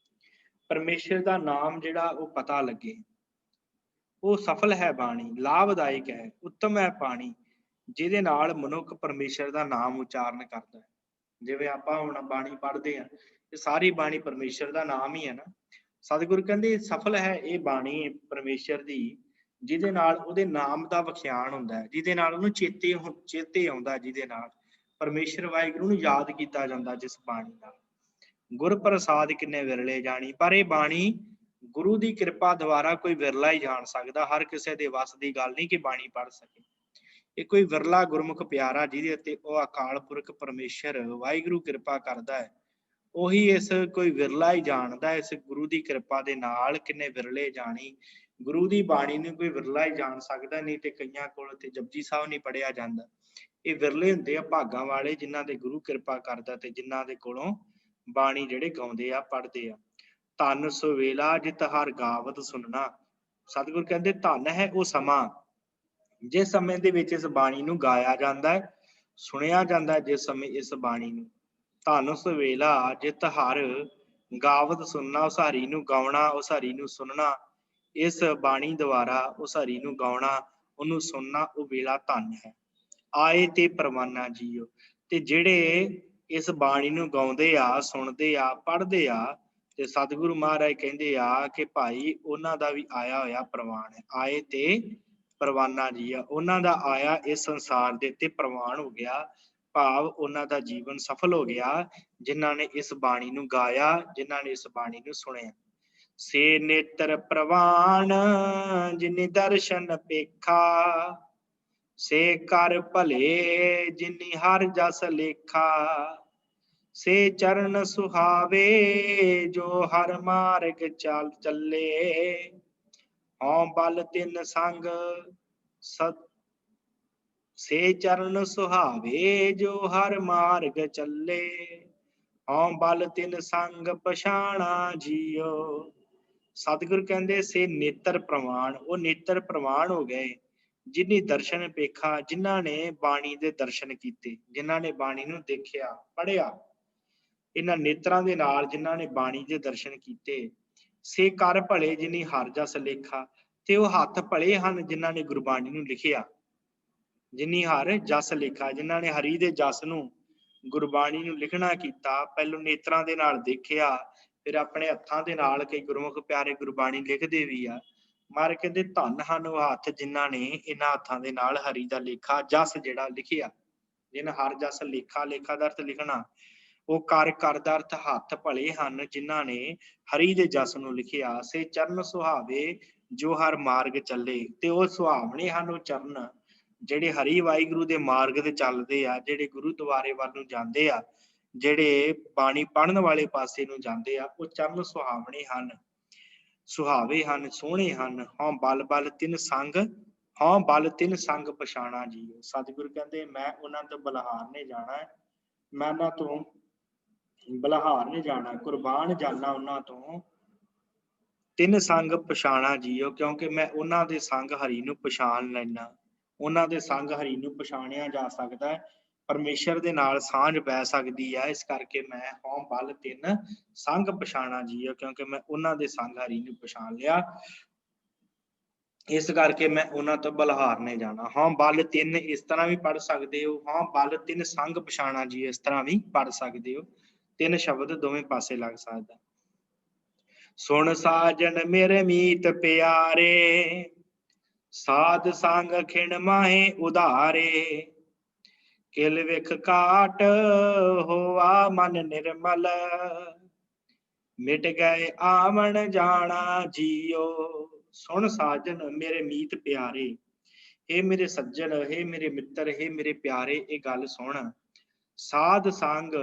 ਪਰਮੇਸ਼ਰ ਦਾ ਨਾਮ ਜਿਹੜਾ ਉਹ ਪਤਾ ਲੱਗੇ, ਉਹ ਸਫਲ ਹੈ ਬਾਣੀ, ਲਾਭਦਾਇਕ ਹੈ, ਉੱਤਮ ਹੈ ਬਾਣੀ, ਜਿਹਦੇ ਨਾਲ ਮਨੁੱਖ ਪਰਮੇਸ਼ਰ ਦਾ ਨਾਮ ਉਚਾਰਨ ਕਰਦਾ ਹੈ। ਜਿਵੇਂ ਆਪਾਂ ਹੁਣ ਬਾਣੀ ਪੜ੍ਹਦੇ ਹਾਂ, ਇਹ ਸਾਰੀ ਬਾਣੀ ਪਰਮੇਸ਼ਰ ਦਾ ਨਾਮ ਹੀ ਹੈ ਨਾ। ਸਤਿਗੁਰੂ ਕਹਿੰਦੇ ਸਫਲ ਹੈ ਇਹ ਬਾਣੀ ਪਰਮੇਸ਼ਰ ਦੀ, ਜਿਹਦੇ ਨਾਲ ਉਹਦੇ ਨਾਮ ਦਾ ਵਿਖਿਆਨ ਹੁੰਦਾ ਹੈ, ਜਿਹਦੇ ਨਾਲ ਉਹਨੂੰ ਚੇਤੇ ਆਉਂਦਾ, ਜਿਹਦੇ ਨਾਲ ਪਰਮੇਸ਼ਰ ਵਾਹਿਗੁਰੂ ਨੂੰ ਯਾਦ ਕੀਤਾ ਜਾਂਦਾ ਜਿਸ ਬਾਣੀ ਨਾਲ। ਗੁਰ ਪ੍ਰਸਾਦ ਕਿੰਨੇ ਵਿਰਲੇ ਜਾਣੀ, ਪਰ ਇਹ ਬਾਣੀ ਗੁਰੂ ਦੀ ਕਿਰਪਾ ਦੁਆਰਾ ਕੋਈ ਵਿਰਲਾ ਹੀ ਜਾਣ ਸਕਦਾ। ਹਰ ਕਿਸੇ ਦੇ ਵੱਸ ਦੀ ਗੱਲ ਨਹੀਂ ਕਿ ਬਾਣੀ ਪੜ੍ਹ ਸਕੇ। ਇਹ ਕੋਈ ਵਿਰਲਾ ਗੁਰਮੁਖ ਪਿਆਰਾ ਜਿਹਦੇ ਉੱਤੇ ਉਹ ਅਕਾਲ ਪੁਰਖ ਪਰਮੇਸ਼ਰ ਵਾਹਿਗੁਰੂ ਕਿਰਪਾ ਕਰਦਾ ਹੈ, ਉਹੀ ਇਸ ਕੋਈ ਵਿਰਲਾ ਹੀ ਜਾਣਦਾ। ਇਸ ਗੁਰੂ ਦੀ ਕਿਰਪਾ ਦੇ ਨਾਲ ਕਿੰਨੇ ਵਿਰਲੇ ਜਾਣੀ। ਗੁਰੂ ਦੀ ਬਾਣੀ ਨੂੰ ਕੋਈ ਵਿਰਲਾ ਹੀ ਜਾਣ ਸਕਦਾ, ਨਹੀਂ ਤੇ ਕਈਆਂ ਕੋਲ ਤੇ ਜਪਜੀ ਸਾਹਿਬ ਨਹੀਂ ਪੜ੍ਹਿਆ ਜਾਂਦਾ। ਇਹ ਵਿਰਲੇ ਹੁੰਦੇ ਆ ਭਾਗਾਂ ਵਾਲੇ, ਜਿਨ੍ਹਾਂ ਦੇ ਗੁਰੂ ਕਿਰਪਾ ਕਰਦਾ ਤੇ ਜਿਨ੍ਹਾਂ ਦੇ ਕੋਲੋਂ ਬਾਣੀ ਜਿਹੜੇ ਗਾਉਂਦੇ ਆ, ਪੜ੍ਹਦੇ ਆ। ਧਨ ਸੋ ਵੇਲਾ ਜਿਤ ਹਰ ਗਾਵਤ ਸੁਣਨਾ, ਸਤਿਗੁਰ ਕਹਿੰਦੇ ਧਨ ਹੈ ਉਹ ਸਮਾਂ ਜਿਸ ਸਮੇਂ ਦੇ ਵਿੱਚ ਇਸ ਬਾਣੀ ਨੂੰ ਗਾਇਆ ਜਾਂਦਾ ਹੈ, ਸੁਣਿਆ ਜਾਂਦਾ ਹੈ। ਜਿਸ ਸਮੇਂ ਇਸ ਬਾਣੀ ਨੂੰ, ਧਨ ਸੋ ਵੇਲਾ ਜਿਤ ਹਰ ਗਾਵਤ ਸੁਣਨਾ, ਉਸ ਹਰੀ ਨੂੰ ਗਾਉਣਾ, ਉਸ ਹਰੀ ਨੂੰ ਸੁਣਨਾ, ਇਸ ਬਾਣੀ ਦੁਆਰਾ ਉਸ ਹਰੀ ਨੂੰ ਗਾਉਣਾ, ਉਹਨੂੰ ਸੁਣਨਾ, ਉਹ ਵੇਲਾ ਧਨ ਹੈ। ਆਏ ਤੇ ਪਰਵਾਨਾ ਜੀਓ, ਤੇ ਜਿਹੜੇ ਇਸ ਬਾਣੀ ਨੂੰ ਗਾਉਂਦੇ ਆ, ਸੁਣਦੇ ਆ, ਪੜ੍ਹਦੇ ਆ, ਤੇ ਸਤਿਗੁਰੂ ਮਹਾਰਾਜ ਕਹਿੰਦੇ ਆ ਕਿ ਭਾਈ ਉਹਨਾਂ ਦਾ ਵੀ ਆਇਆ ਹੋਇਆ ਪ੍ਰਵਾਨ ਹੈ। ਆਏ ਤੇ ਪਰਵਾਨਾ ਜੀ ਆ, ਉਹਨਾਂ ਦਾ ਆਇਆ ਇਸ ਸੰਸਾਰ ਦੇ ਉੱਤੇ ਪ੍ਰਵਾਨ ਹੋ ਗਿਆ, ਭਾਵ ਉਹਨਾਂ ਦਾ ਜੀਵਨ ਸਫਲ ਹੋ ਗਿਆ, ਜਿਨ੍ਹਾਂ ਨੇ ਇਸ ਬਾਣੀ ਨੂੰ ਗਾਇਆ, ਜਿਨ੍ਹਾਂ ਨੇ ਇਸ ਬਾਣੀ ਨੂੰ ਸੁਣਿਆ। ਸੇ ਨੇਤਰ ਪ੍ਰਵਾਨ ਜਿਨੀ ਦਰਸ਼ਨ ਪੇਖਾ, ਸੇ ਕਰ ਭਲੇ ਜਿਨੀ ਹਰ ਜਸ ਲੇਖਾ, ਸੇ ਚਰਨ ਸੁਹਾਵੇ ਜੋ ਹਰ ਮਾਰਗ ਚਲ ਚੱਲੇ, ਹਉ ਬਲ ਤਿਨ ਸੰਗ ਸੇ ਚਰਨ ਸੁਹਾਵੇ ਜੋ ਹਰ ਮਾਰਗ ਚੱਲੇ, ਹਉ ਬਲ ਤਿਨ ਸੰਗ ਪਛਾਣਾ ਜੀਓ। ਸਤਿਗੁਰ ਕਹਿੰਦੇ ਸੇ ਨੇਤਰ ਪ੍ਰਵਾਨ, ਉਹ ਨੇਤਰ ਪ੍ਰਵਾਨ ਹੋ ਗਏ ਜਿਨੀ ਦਰਸ਼ਨ ਪੇਖਾ, ਜਿਨ੍ਹਾਂ ਨੇ ਬਾਣੀ ਦੇ ਦਰਸ਼ਨ ਕੀਤੇ, ਜਿਨ੍ਹਾਂ ਨੇ ਬਾਣੀ ਨੂੰ ਦੇਖਿਆ, ਪੜ੍ਹਿਆ, ਇਹਨਾਂ ਨੇਤਰਾਂ ਦੇ ਨਾਲ ਜਿਨ੍ਹਾਂ ਨੇ ਬਾਣੀ ਦੇ ਦਰਸ਼ਨ ਕੀਤੇ। ਸੇ ਕਰ ਭਲੇ ਜਿਨੀ ਹਰ ਜਸ ਲੇਖਾ, ਤੇ ਉਹ ਹੱਥ ਭਲੇ ਹਨ ਜਿਨ੍ਹਾਂ ਨੇ ਗੁਰਬਾਣੀ ਨੂੰ ਲਿਖਿਆ। ਜਿਨੀ ਹਰ ਜਸ ਲੇਖਾ, ਜਿਨ੍ਹਾਂ ਨੇ ਹਰੀ ਦੇ ਜਸ ਨੂੰ, ਗੁਰਬਾਣੀ ਨੂੰ ਲਿਖਣਾ ਕੀਤਾ। ਪਹਿਲੋਂ ਨੇਤਰਾਂ ਦੇ ਨਾਲ ਦੇਖਿਆ, ਫਿਰ ਆਪਣੇ ਹੱਥਾਂ ਦੇ ਨਾਲ ਕਈ ਗੁਰਮੁਖ ਪਿਆਰੇ ਗੁਰਬਾਣੀ ਲਿਖਦੇ ਵੀ ਆ। ਮਹਾਰਾਜ ਕਹਿੰਦੇ ਧੰਨ ਹਨ ਉਹ ਹੱਥ ਜਿਨ੍ਹਾਂ ਨੇ ਇਹਨਾਂ ਹੱਥਾਂ ਦੇ ਨਾਲ ਹਰੀ ਦਾ ਲੇਖਾ, ਜਸ ਜਿਹੜਾ ਲਿਖਿਆ। ਜਿਨ ਹਰ ਜਸ ਲੇਖਾ, ਲੇਖਾ ਦਾ ਅਰਥ ਲਿਖਣਾ, ਉਹ ਕਰ ਦਾ ਅਰਥ ਹੱਥ ਭਲੇ ਹਨ ਜਿਨ੍ਹਾਂ ਨੇ ਹਰੀ ਦੇ ਜਸ ਨੂੰ ਲਿਖਿਆ। ਸੇ ਚਰਨ ਸੁਹਾਵੇ ਜੋ ਹਰ ਮਾਰਗ ਚੱਲੇ, ਤੇ ਉਹ ਸੁਹਾਵਣੇ ਹਨ ਉਹ ਚਰਨ ਜਿਹੜੇ ਹਰੀ ਵਾਹਿਗੁਰੂ ਦੇ ਮਾਰਗ ਤੇ ਚੱਲਦੇ ਆ, ਜਿਹੜੇ ਗੁਰੂਦੁਆਰੇ ਵੱਲ ਨੂੰ ਜਾਂਦੇ ਆ, ਜਿਹੜੇ ਬਾਣੀ ਪੜ੍ਹਨ ਵਾਲੇ ਪਾਸੇ ਨੂੰ ਜਾਂਦੇ ਆ, ਉਹ ਚਰਨ ਸੁਹਾਵਣੇ ਹਨ, ਸੁਹਾਵੇ ਹਨ, ਸੋਹਣੇ ਹਨ। ਹਉ ਬਲ ਬਲ ਤਿਨ ਸੰਗ, ਹਉ ਬਲ ਤਿਨ ਸੰਗ ਪਛਾਣਾ ਜੀਓ। ਸਤਿਗੁਰੂ ਕਹਿੰਦੇ ਮੈਂ ਉਹਨਾਂ ਤੋਂ ਬਲਹਾਰ ਨੇ ਜਾਣਾ ਹੈ, ਮੈਂ ਉਹਨਾਂ ਤੋਂ ਬਲਿਹਾਰਨ ਜਾਣਾ, ਕੁਰਬਾਨ ਜਾਣਾ ਉਹਨਾਂ ਤੋਂ। ਤਿੰਨ ਸੰਗ ਪਛਾਣਾ ਜੀਓ, ਕਿਉਂਕਿ ਮੈਂ ਉਹਨਾਂ ਦੇ ਸੰਗ ਹਰੀ ਨੂੰ ਪਛਾਣ ਲੈਣਾ। ਉਹਨਾਂ ਦੇ ਸੰਗ ਹਰੀ ਨੂੰ ਪਛਾਣਿਆ ਜਾ ਸਕਦਾ ਹੈ, ਪਰਮੇਸ਼ਰ ਦੇ ਨਾਲ ਸਾਂਝ ਪੈ ਸਕਦੀ ਹੈ। ਇਸ ਕਰਕੇ ਮੈਂ ਹਉ ਬਲ ਤਿੰਨ ਸੰਗ ਪਛਾਣਾ ਜੀਓ, ਕਿਉਂਕਿ ਮੈਂ ਉਹਨਾਂ ਦੇ ਸੰਗ ਹਰੀ ਨੂੰ ਪਛਾਣ ਲਿਆ। ਇਸ ਕਰਕੇ ਮੈਂ ਉਹਨਾਂ ਤੋਂ ਬਲਿਹਾਰਨੇ ਜਾਣਾ। ਹਾਂ ਬਲ ਤਿੰਨ ਇਸ ਤਰ੍ਹਾਂ ਵੀ ਪੜ੍ਹ ਸਕਦੇ ਹੋ, ਹਾਂ ਬਲ ਤਿੰਨ ਸੰਗ ਪਛਾਣਾ ਜੀ ਇਸ ਤਰ੍ਹਾਂ ਵੀ ਪੜ੍ਹ ਸਕਦੇ ਹੋ। ਤਿੰਨ ਸ਼ਬਦ ਦੋਵੇਂ ਪਾਸੇ ਲੱਗ ਸਕਦਾ। ਸੁਣ ਸਾਜਨ ਮੇਰੇ ਮੀਤ ਪਿਆਰੇ, ਸਾਧ ਸੰਗ ਖਿਣ ਮਾਹੇ ਉਧਾਰੇ। ਕਿਲ ਵਿਖ ਕਾਟ ਹੋਆ ਮਨ ਨਿਰਮਲ, ਮਿਟ ਗਏ ਆਵਣ ਜਾਣਾ ਜੀਓ। ਸੁਣ ਸਾਜਨ ਮੇਰੇ ਮੀਤ ਪਿਆਰੇ, ਹੇ ਮੇਰੇ ਸੱਜਣ, ਹੇ ਮੇਰੇ ਮਿੱਤਰ, ਹੇ ਮੇਰੇ ਪਿਆਰੇ, ਇਹ ਗੱਲ ਸੁਣ। ਸਾਧ ਸੰਗ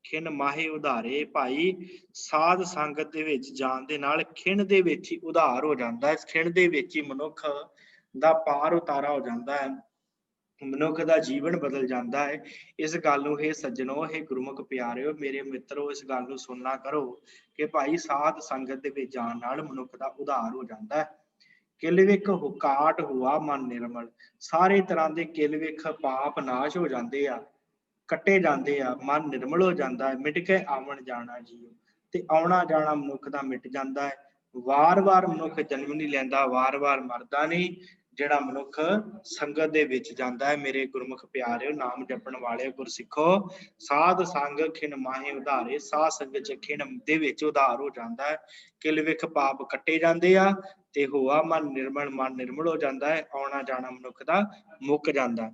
ਖਿਣ ਮਾਹੇ ਉਧਾਰੇ। ਭਾਈ ਸਾਧ ਸੰਗਤ ਦੇ ਵਿੱਚ ਜਾਣ ਦੇ ਨਾਲ ਖਿਣ ਦੇ ਵਿੱਚ ਹੀ ਉਧਾਰ ਹੋ ਜਾਂਦਾ ਹੈ। ਇਸ ਖਿਣ ਦੇ ਵਿੱਚ ਹੀ ਮਨੁੱਖ ਦਾ ਪਾਰ ਉਤਾਰਾ ਹੋ ਜਾਂਦਾ ਹੈ, ਮਨੁੱਖ ਦਾ ਜੀਵਨ ਬਦਲ ਜਾਂਦਾ ਹੈ। ਇਸ ਗੱਲ ਨੂੰ ਇਹ ਸੱਜਣੋ, ਇਹ ਗੁਰਮੁਖ ਪਿਆਰਿਓ, ਮੇਰੇ ਮਿੱਤਰੋ, ਇਸ ਗੱਲ ਨੂੰ ਸੁਣਨਾ ਕਰੋ ਕਿ ਭਾਈ ਸਾਧ ਸੰਗਤ ਦੇ ਵਿੱਚ ਜਾਣ ਨਾਲ ਮਨੁੱਖ ਦਾ ਉਧਾਰ ਹੋ ਜਾਂਦਾ ਹੈ। ਕਿਲ ਵਿਖ ਕਾਟ ਹੋਆ ਮਨ ਨਿਰਮਲ। ਸਾਰੇ ਤਰ੍ਹਾਂ ਦੇ ਕਿਲ ਵਿਖ ਪਾਪ ਨਾਸ਼ ਹੋ ਜਾਂਦੇ ਆ, ਕੱਟੇ ਜਾਂਦੇ ਆ, ਮਨ ਨਿਰਮਲ ਹੋ ਜਾਂਦਾ ਹੈ। ਮਿਟ ਕੇ ਆਵਣ ਜਾਣਾ ਜੀਓ, ਤੇ ਆਉਣਾ ਜਾਣਾ ਮਨੁੱਖ ਦਾ ਮਿਟ ਜਾਂਦਾ ਹੈ। ਵਾਰ-ਵਾਰ ਮਨੁੱਖ ਜਨਮ ਨਹੀਂ ਲੈਂਦਾ, ਵਾਰ-ਵਾਰ ਮਰਦਾ ਨਹੀਂ। ਜਿਹੜਾ ਮਨੁੱਖ ਸੰਗਤ ਦੇ ਵਿੱਚ ਜਾਂਦਾ ਹੈ, ਮੇਰੇ ਗੁਰਮੁਖ ਪਿਆਰਿਓ, ਨਾਮ ਜਪਣ ਵਾਲੇ ਗੁਰਸਿੱਖੋ, ਸਾਧ ਸੰਗ ਖਿਣ ਮਾਹੇ ਉਧਾਰੇ। ਸਾਧ ਸੰਗਤ ਚ ਖਿਣ ਦੇ ਵਿੱਚ ਉਧਾਰ ਹੋ ਜਾਂਦਾ ਹੈ, ਕਿਲ ਵਿਖ ਪਾਪ ਕੱਟੇ ਜਾਂਦੇ ਆ, ਤੇ ਹੋਆ ਮਨ ਨਿਰਮਲ, ਮਨ ਨਿਰਮਲ ਹੋ ਜਾਂਦਾ ਹੈ। ਆਉਣਾ ਜਾਣਾ ਮਨੁੱਖ ਦਾ ਮੁੱਕ ਜਾਂਦਾ।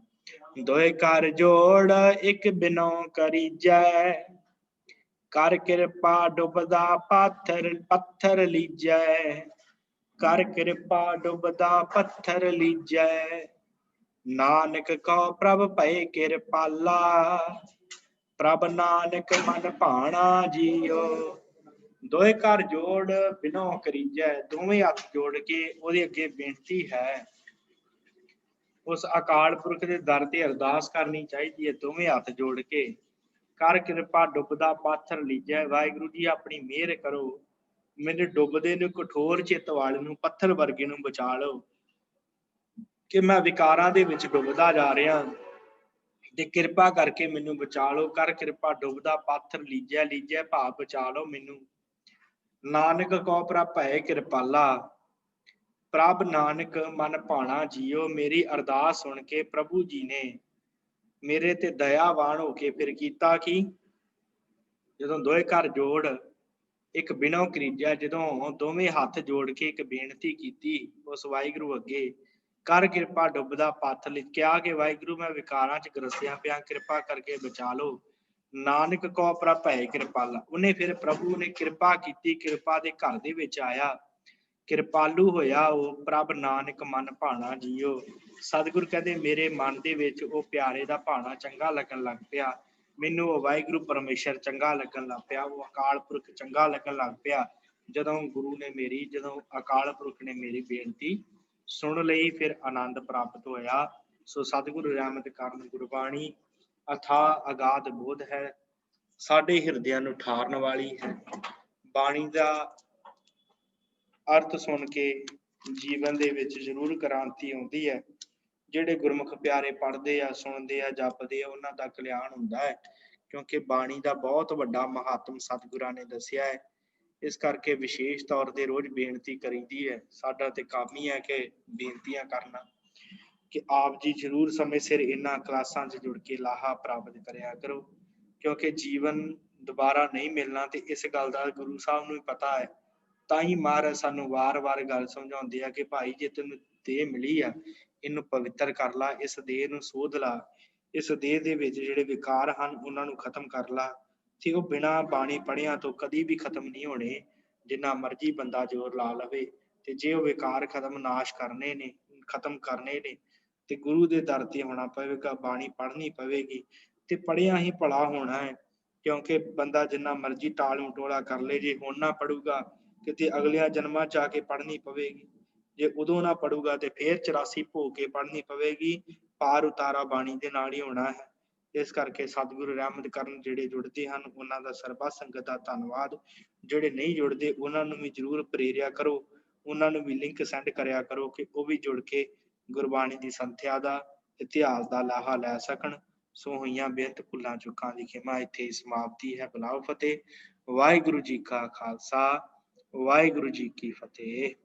ਦੋਏ ਕਰ ਜੋੜ ਇੱਕ ਬਿਨੋ ਕਰੀਜੈ, ਕਰ ਕਿਰਪਾ ਡੁੱਬਦਾ ਪੱਥਰ ਲੀਜੈ। ਕਰ ਕਿਰਪਾ ਡੁੱਬਦਾ ਪੱਥਰ ਲੀਜੈ, ਨਾਨਕ ਕਉ ਪ੍ਰਭ ਭਏ ਕਿਰਪਾਲਾ। ਪ੍ਰਭ ਨਾਨਕ ਮਨ ਭਾਣਾ ਜੀਓ। ਦੋਏ ਕਰ ਜੋੜ ਬਿਨੋ ਕਰੀਜੈ, ਦੋਵੇਂ ਹੱਥ ਜੋੜ ਕੇ ਉਹਦੇ ਅੱਗੇ ਬੇਨਤੀ ਹੈ। ਉਸ ਅਕਾਲ ਪੁਰਖ ਦੇ ਦਰ ਤੇ ਅਰਦਾਸ ਕਰਨੀ ਚਾਹੀਦੀ ਹੈ, ਦੋਵੇਂ ਹੱਥ ਜੋੜ ਕੇ। ਕਰ ਕਿਰਪਾ ਡੁੱਬਦਾ ਪਾਥਰ ਲੀਜੈ, ਵਾਹਿਗੁਰੂ ਜੀ ਆਪਣੀ ਮਿਹਰ ਕਰੋ, ਮੇਰੇ ਡੁੱਬਦੇ ਨੂੰ, ਕਠੋਰ ਚਿੱਤ ਵਾਲੇ ਨੂੰ, ਪੱਥਰ ਵਰਗੇ ਨੂੰ ਬਚਾ ਲਓ ਕਿ ਮੈਂ ਵਿਕਾਰਾਂ ਦੇ ਵਿੱਚ ਡੁੱਬਦਾ ਜਾ ਰਿਹਾ, ਤੇ ਕਿਰਪਾ ਕਰਕੇ ਮੈਨੂੰ ਬਚਾ ਲਓ। ਕਰ ਕਿਰਪਾ ਡੁੱਬਦਾ ਪਾਥਰ ਲੀਜੈ, ਲੀਜੈ ਭਾਵ ਬਚਾ ਲਓ ਮੈਨੂੰ। ਨਾਨਕ ਕਉ ਪ੍ਰਭ ਭਏ ਕਿਰਪਾਲਾ। ਪ੍ਰਭ ਨਾਨਕ ਮਨ ਭਾਣਾ ਜੀਓ। ਮੇਰੀ ਅਰਦਾਸ ਸੁਣ ਕੇ ਪ੍ਰਭੂ ਜੀ ਨੇ ਮੇਰੇ ਤੇ ਦਇਆਵਾਨ ਹੋ ਕੇ ਫਿਰ ਕੀਤਾ ਕੀ? ਜਦੋਂ ਦੋਏ ਘਰ ਜੋੜ ਇੱਕ ਬਿਨੋ ਕਰੀਜਿਆ, ਜਦੋਂ ਦੋਵੇਂ ਹੱਥ ਜੋੜ ਕੇ ਇੱਕ ਬੇਨਤੀ ਕੀਤੀ ਉਸ ਵਾਹਿਗੁਰੂ ਅੱਗੇ, ਕਰ ਕਿਰਪਾ ਡੁੱਬਦਾ ਪੱਥਰ ਲੀਜੈ, ਕਿਹਾ ਕਿ ਵਾਹਿਗੁਰੂ ਮੈਂ ਵਿਕਾਰਾਂ ਚ ਗਰਸਿਆ ਪਿਆ, ਕਿਰਪਾ ਕਰਕੇ ਬਚਾ ਲਓ। ਨਾਨਕ ਕਉ ਪ੍ਰਭ ਭਏ ਕਿਰਪਾਲਾ। ਉਹਨੇ ਫਿਰ ਪ੍ਰਭੂ ਨੇ ਕਿਰਪਾ ਕੀਤੀ, ਕਿਰਪਾ ਦੇ ਘਰ ਦੇ ਵਿੱਚ ਆਇਆ, ਕਿਰਪਾਲੂ ਹੋਇਆ ਉਹ। ਪ੍ਰਭ ਨਾਨਕ ਮਨ ਭਾਣਾ ਜੀਓ। ਸਤਿਗੁਰ ਕਹਿੰਦੇ ਮੇਰੇ ਮਨ ਦੇ ਵਿੱਚ ਉਹ ਪਿਆਰੇ ਦਾ ਭਾਣਾ ਚੰਗਾ ਲੱਗਣ ਲੱਗ ਪਿਆ, ਮੈਨੂੰ ਉਹ ਵਾਹਿਗੁਰੂ ਪਰਮੇਸ਼ਰ ਚੰਗਾ ਲੱਗਣ ਲੱਗ ਪਿਆ, ਉਹ ਅਕਾਲ ਪੁਰਖ ਚੰਗਾ ਲੱਗਣ ਲੱਗ ਪਿਆ। ਜਦੋਂ ਗੁਰੂ ਨੇ ਮੇਰੀ, ਜਦੋਂ ਅਕਾਲ ਪੁਰਖ ਨੇ ਮੇਰੀ ਬੇਨਤੀ ਸੁਣ ਲਈ, ਫਿਰ ਆਨੰਦ ਪ੍ਰਾਪਤ ਹੋਇਆ। ਸੋ ਸਤਿਗੁਰੂ ਰਹਿਮਤ ਕਰਨ ਗੁਰਬਾਣੀ ਅਥਾਹ ਅਗਾਧ ਬੋਧ ਹੈ, ਸਾਡੇ ਹਿਰਦਿਆਂ ਨੂੰ ਠਾਰਨ ਵਾਲੀ ਹੈ। ਬਾਣੀ ਦਾ ਅਰਥ ਸੁਣ ਕੇ ਜੀਵਨ ਦੇ ਵਿੱਚ ਜ਼ਰੂਰ ਕ੍ਰਾਂਤੀ ਆਉਂਦੀ ਹੈ। ਜਿਹੜੇ ਗੁਰਮੁਖ ਪਿਆਰੇ ਪੜ੍ਹਦੇ ਆ, ਸੁਣਦੇ ਆ, ਜਪਦੇ ਆ, ਉਹਨਾਂ ਦਾ ਕਲਿਆਣ ਹੁੰਦਾ ਹੈ, ਕਿਉਂਕਿ ਬਾਣੀ ਦਾ ਬਹੁਤ ਵੱਡਾ ਮਹੱਤਵ ਸਤਿਗੁਰਾਂ ਨੇ ਦੱਸਿਆ ਹੈ। ਇਸ ਕਰਕੇ ਵਿਸ਼ੇਸ਼ ਤੌਰ ਤੇ ਰੋਜ਼ ਬੇਨਤੀ ਕਰੀਦੀ ਹੈ। ਸਾਡਾ ਤੇ ਕੰਮ ਹੀ ਹੈ ਕਿ ਬੇਨਤੀਆਂ ਕਰਨਾ, ਕਿ ਆਪ ਜੀ ਜ਼ਰੂਰ ਸਮੇਂ ਸਿਰ ਇਹਨਾਂ ਕਲਾਸਾਂ 'ਚ ਜੁੜ ਕੇ ਲਾਹਾ ਪ੍ਰਾਪਤ ਕਰਿਆ ਕਰੋ, ਕਿਉਂਕਿ ਜੀਵਨ ਦੁਬਾਰਾ ਨਹੀਂ ਮਿਲਣਾ, ਤੇ ਇਸ ਗੱਲ ਦਾ ਗੁਰੂ ਸਾਹਿਬ ਨੂੰ ਵੀ ਪਤਾ ਹੈ। ਤਾਂ ਹੀ ਮਹਾਰਾਜ ਸਾਨੂੰ ਵਾਰ-ਵਾਰ ਗੱਲ ਸਮਝਾਉਂਦੇ ਆ ਕਿ ਭਾਈ ਜੇ ਤੈਨੂੰ ਦੇਹ ਮਿਲੀ ਆ, ਇਹਨੂੰ ਪਵਿੱਤਰ ਕਰ ਲਾ, ਇਸ ਦੇਹ ਨੂੰ ਸੋਧ ਲਾ, ਇਸ ਦੇਹ ਦੇ ਵਿੱਚ ਜਿਹੜੇ ਵਿਕਾਰ ਹਨ ਉਹਨਾਂ ਨੂੰ ਖਤਮ ਕਰ ਲਾ, ਤੇ ਉਹ ਬਿਨਾਂ ਬਾਣੀ ਪੜ੍ਹਿਆਂ ਤੋਂ ਕਦੀ ਵੀ ਖਤਮ ਨਹੀਂ ਹੋਣੇ, ਜਿੰਨਾ ਮਰਜ਼ੀ ਬੰਦਾ ਜ਼ੋਰ ਲਾ ਲਵੇ। ਤੇ ਜੇ ਉਹ ਵਿਕਾਰ ਨਾਸ਼ ਕਰਨੇ ਨੇ, ਖਤਮ ਕਰਨੇ ਨੇ, ਤੇ ਗੁਰੂ ਦੇ ਦਰ ਤੇ ਹੋਣਾ ਪਵੇਗਾ, ਬਾਣੀ ਪੜ੍ਹਨੀ ਪਵੇਗੀ, ਤੇ ਪੜ੍ਹਿਆ ਹੀ ਭਲਾ ਹੋਣਾ ਹੈ। ਕਿਉਂਕਿ ਬੰਦਾ ਜਿੰਨਾ ਮਰਜ਼ੀ ਟਾਲ ਮਟੋਲਾ ਕਰ ਲੇ, ਜੇ ਹੁਣ ਨਾ ਪੜੂਗਾ ਕਿਤੇ ਅਗਲਿਆਂ ਜਨਮਾਂ 'ਚ ਆ ਕੇ ਪੜ੍ਹਨੀ ਪਵੇਗੀ, ਜੇ ਉਦੋਂ ਨਾ ਪੜੂਗਾ ਤੇ ਫੇਰ 84 ਭੋਗ ਕੇ ਪੜ੍ਹਨੀ ਪਵੇਗੀ। ਪਾਰ ਉਤਾਰਾ ਬਾਣੀ ਦੇ ਨਾਲ ਹੀ ਹੋਣਾ ਹੈ। ਇਸ ਕਰਕੇ ਸਤਿਗੁਰੂ ਰਹਿਮਤ ਕਰਨ ਜਿਹੜੇ ਜੁੜਦੇ ਹਨ ਉਹਨਾਂ ਦਾ ਸਰਬਾ ਸੰਗਤ ਦਾ ਧੰਨਵਾਦ। ਜਿਹੜੇ ਨਹੀਂ ਜੁੜਦੇ ਉਹਨਾਂ ਨੂੰ ਵੀ ਜ਼ਰੂਰ ਪ੍ਰੇਰਿਆ ਕਰੋ, ਉਹਨਾਂ ਨੂੰ ਵੀ ਲਿੰਕ ਸੈਂਡ ਕਰਿਆ ਕਰੋ ਕਿ ਉਹ ਵੀ ਜੁੜ ਕੇ ਗੁਰਬਾਣੀ ਦੀ ਸੰਥਿਆ ਦਾ, ਇਤਿਹਾਸ ਦਾ ਲਾਹਾ ਲੈ ਸਕਣ। ਸੋ ਹੋਈਆਂ ਬੇਅੰਤ ਭੁੱਲਾਂ ਚੁੱਕਾਂ ਦੀ ਖਿਮਾ ਇੱਥੇ ਸਮਾਪਤੀ ਹੈ। ਬਲਾਓ ਫਤਿਹ। ਵਾਹਿਗੁਰੂ ਜੀ ਕਾ ਖਾਲਸਾ, ਵਾਹਿਗੁਰੂ ਜੀ ਕੀ ਫਤਿਹ।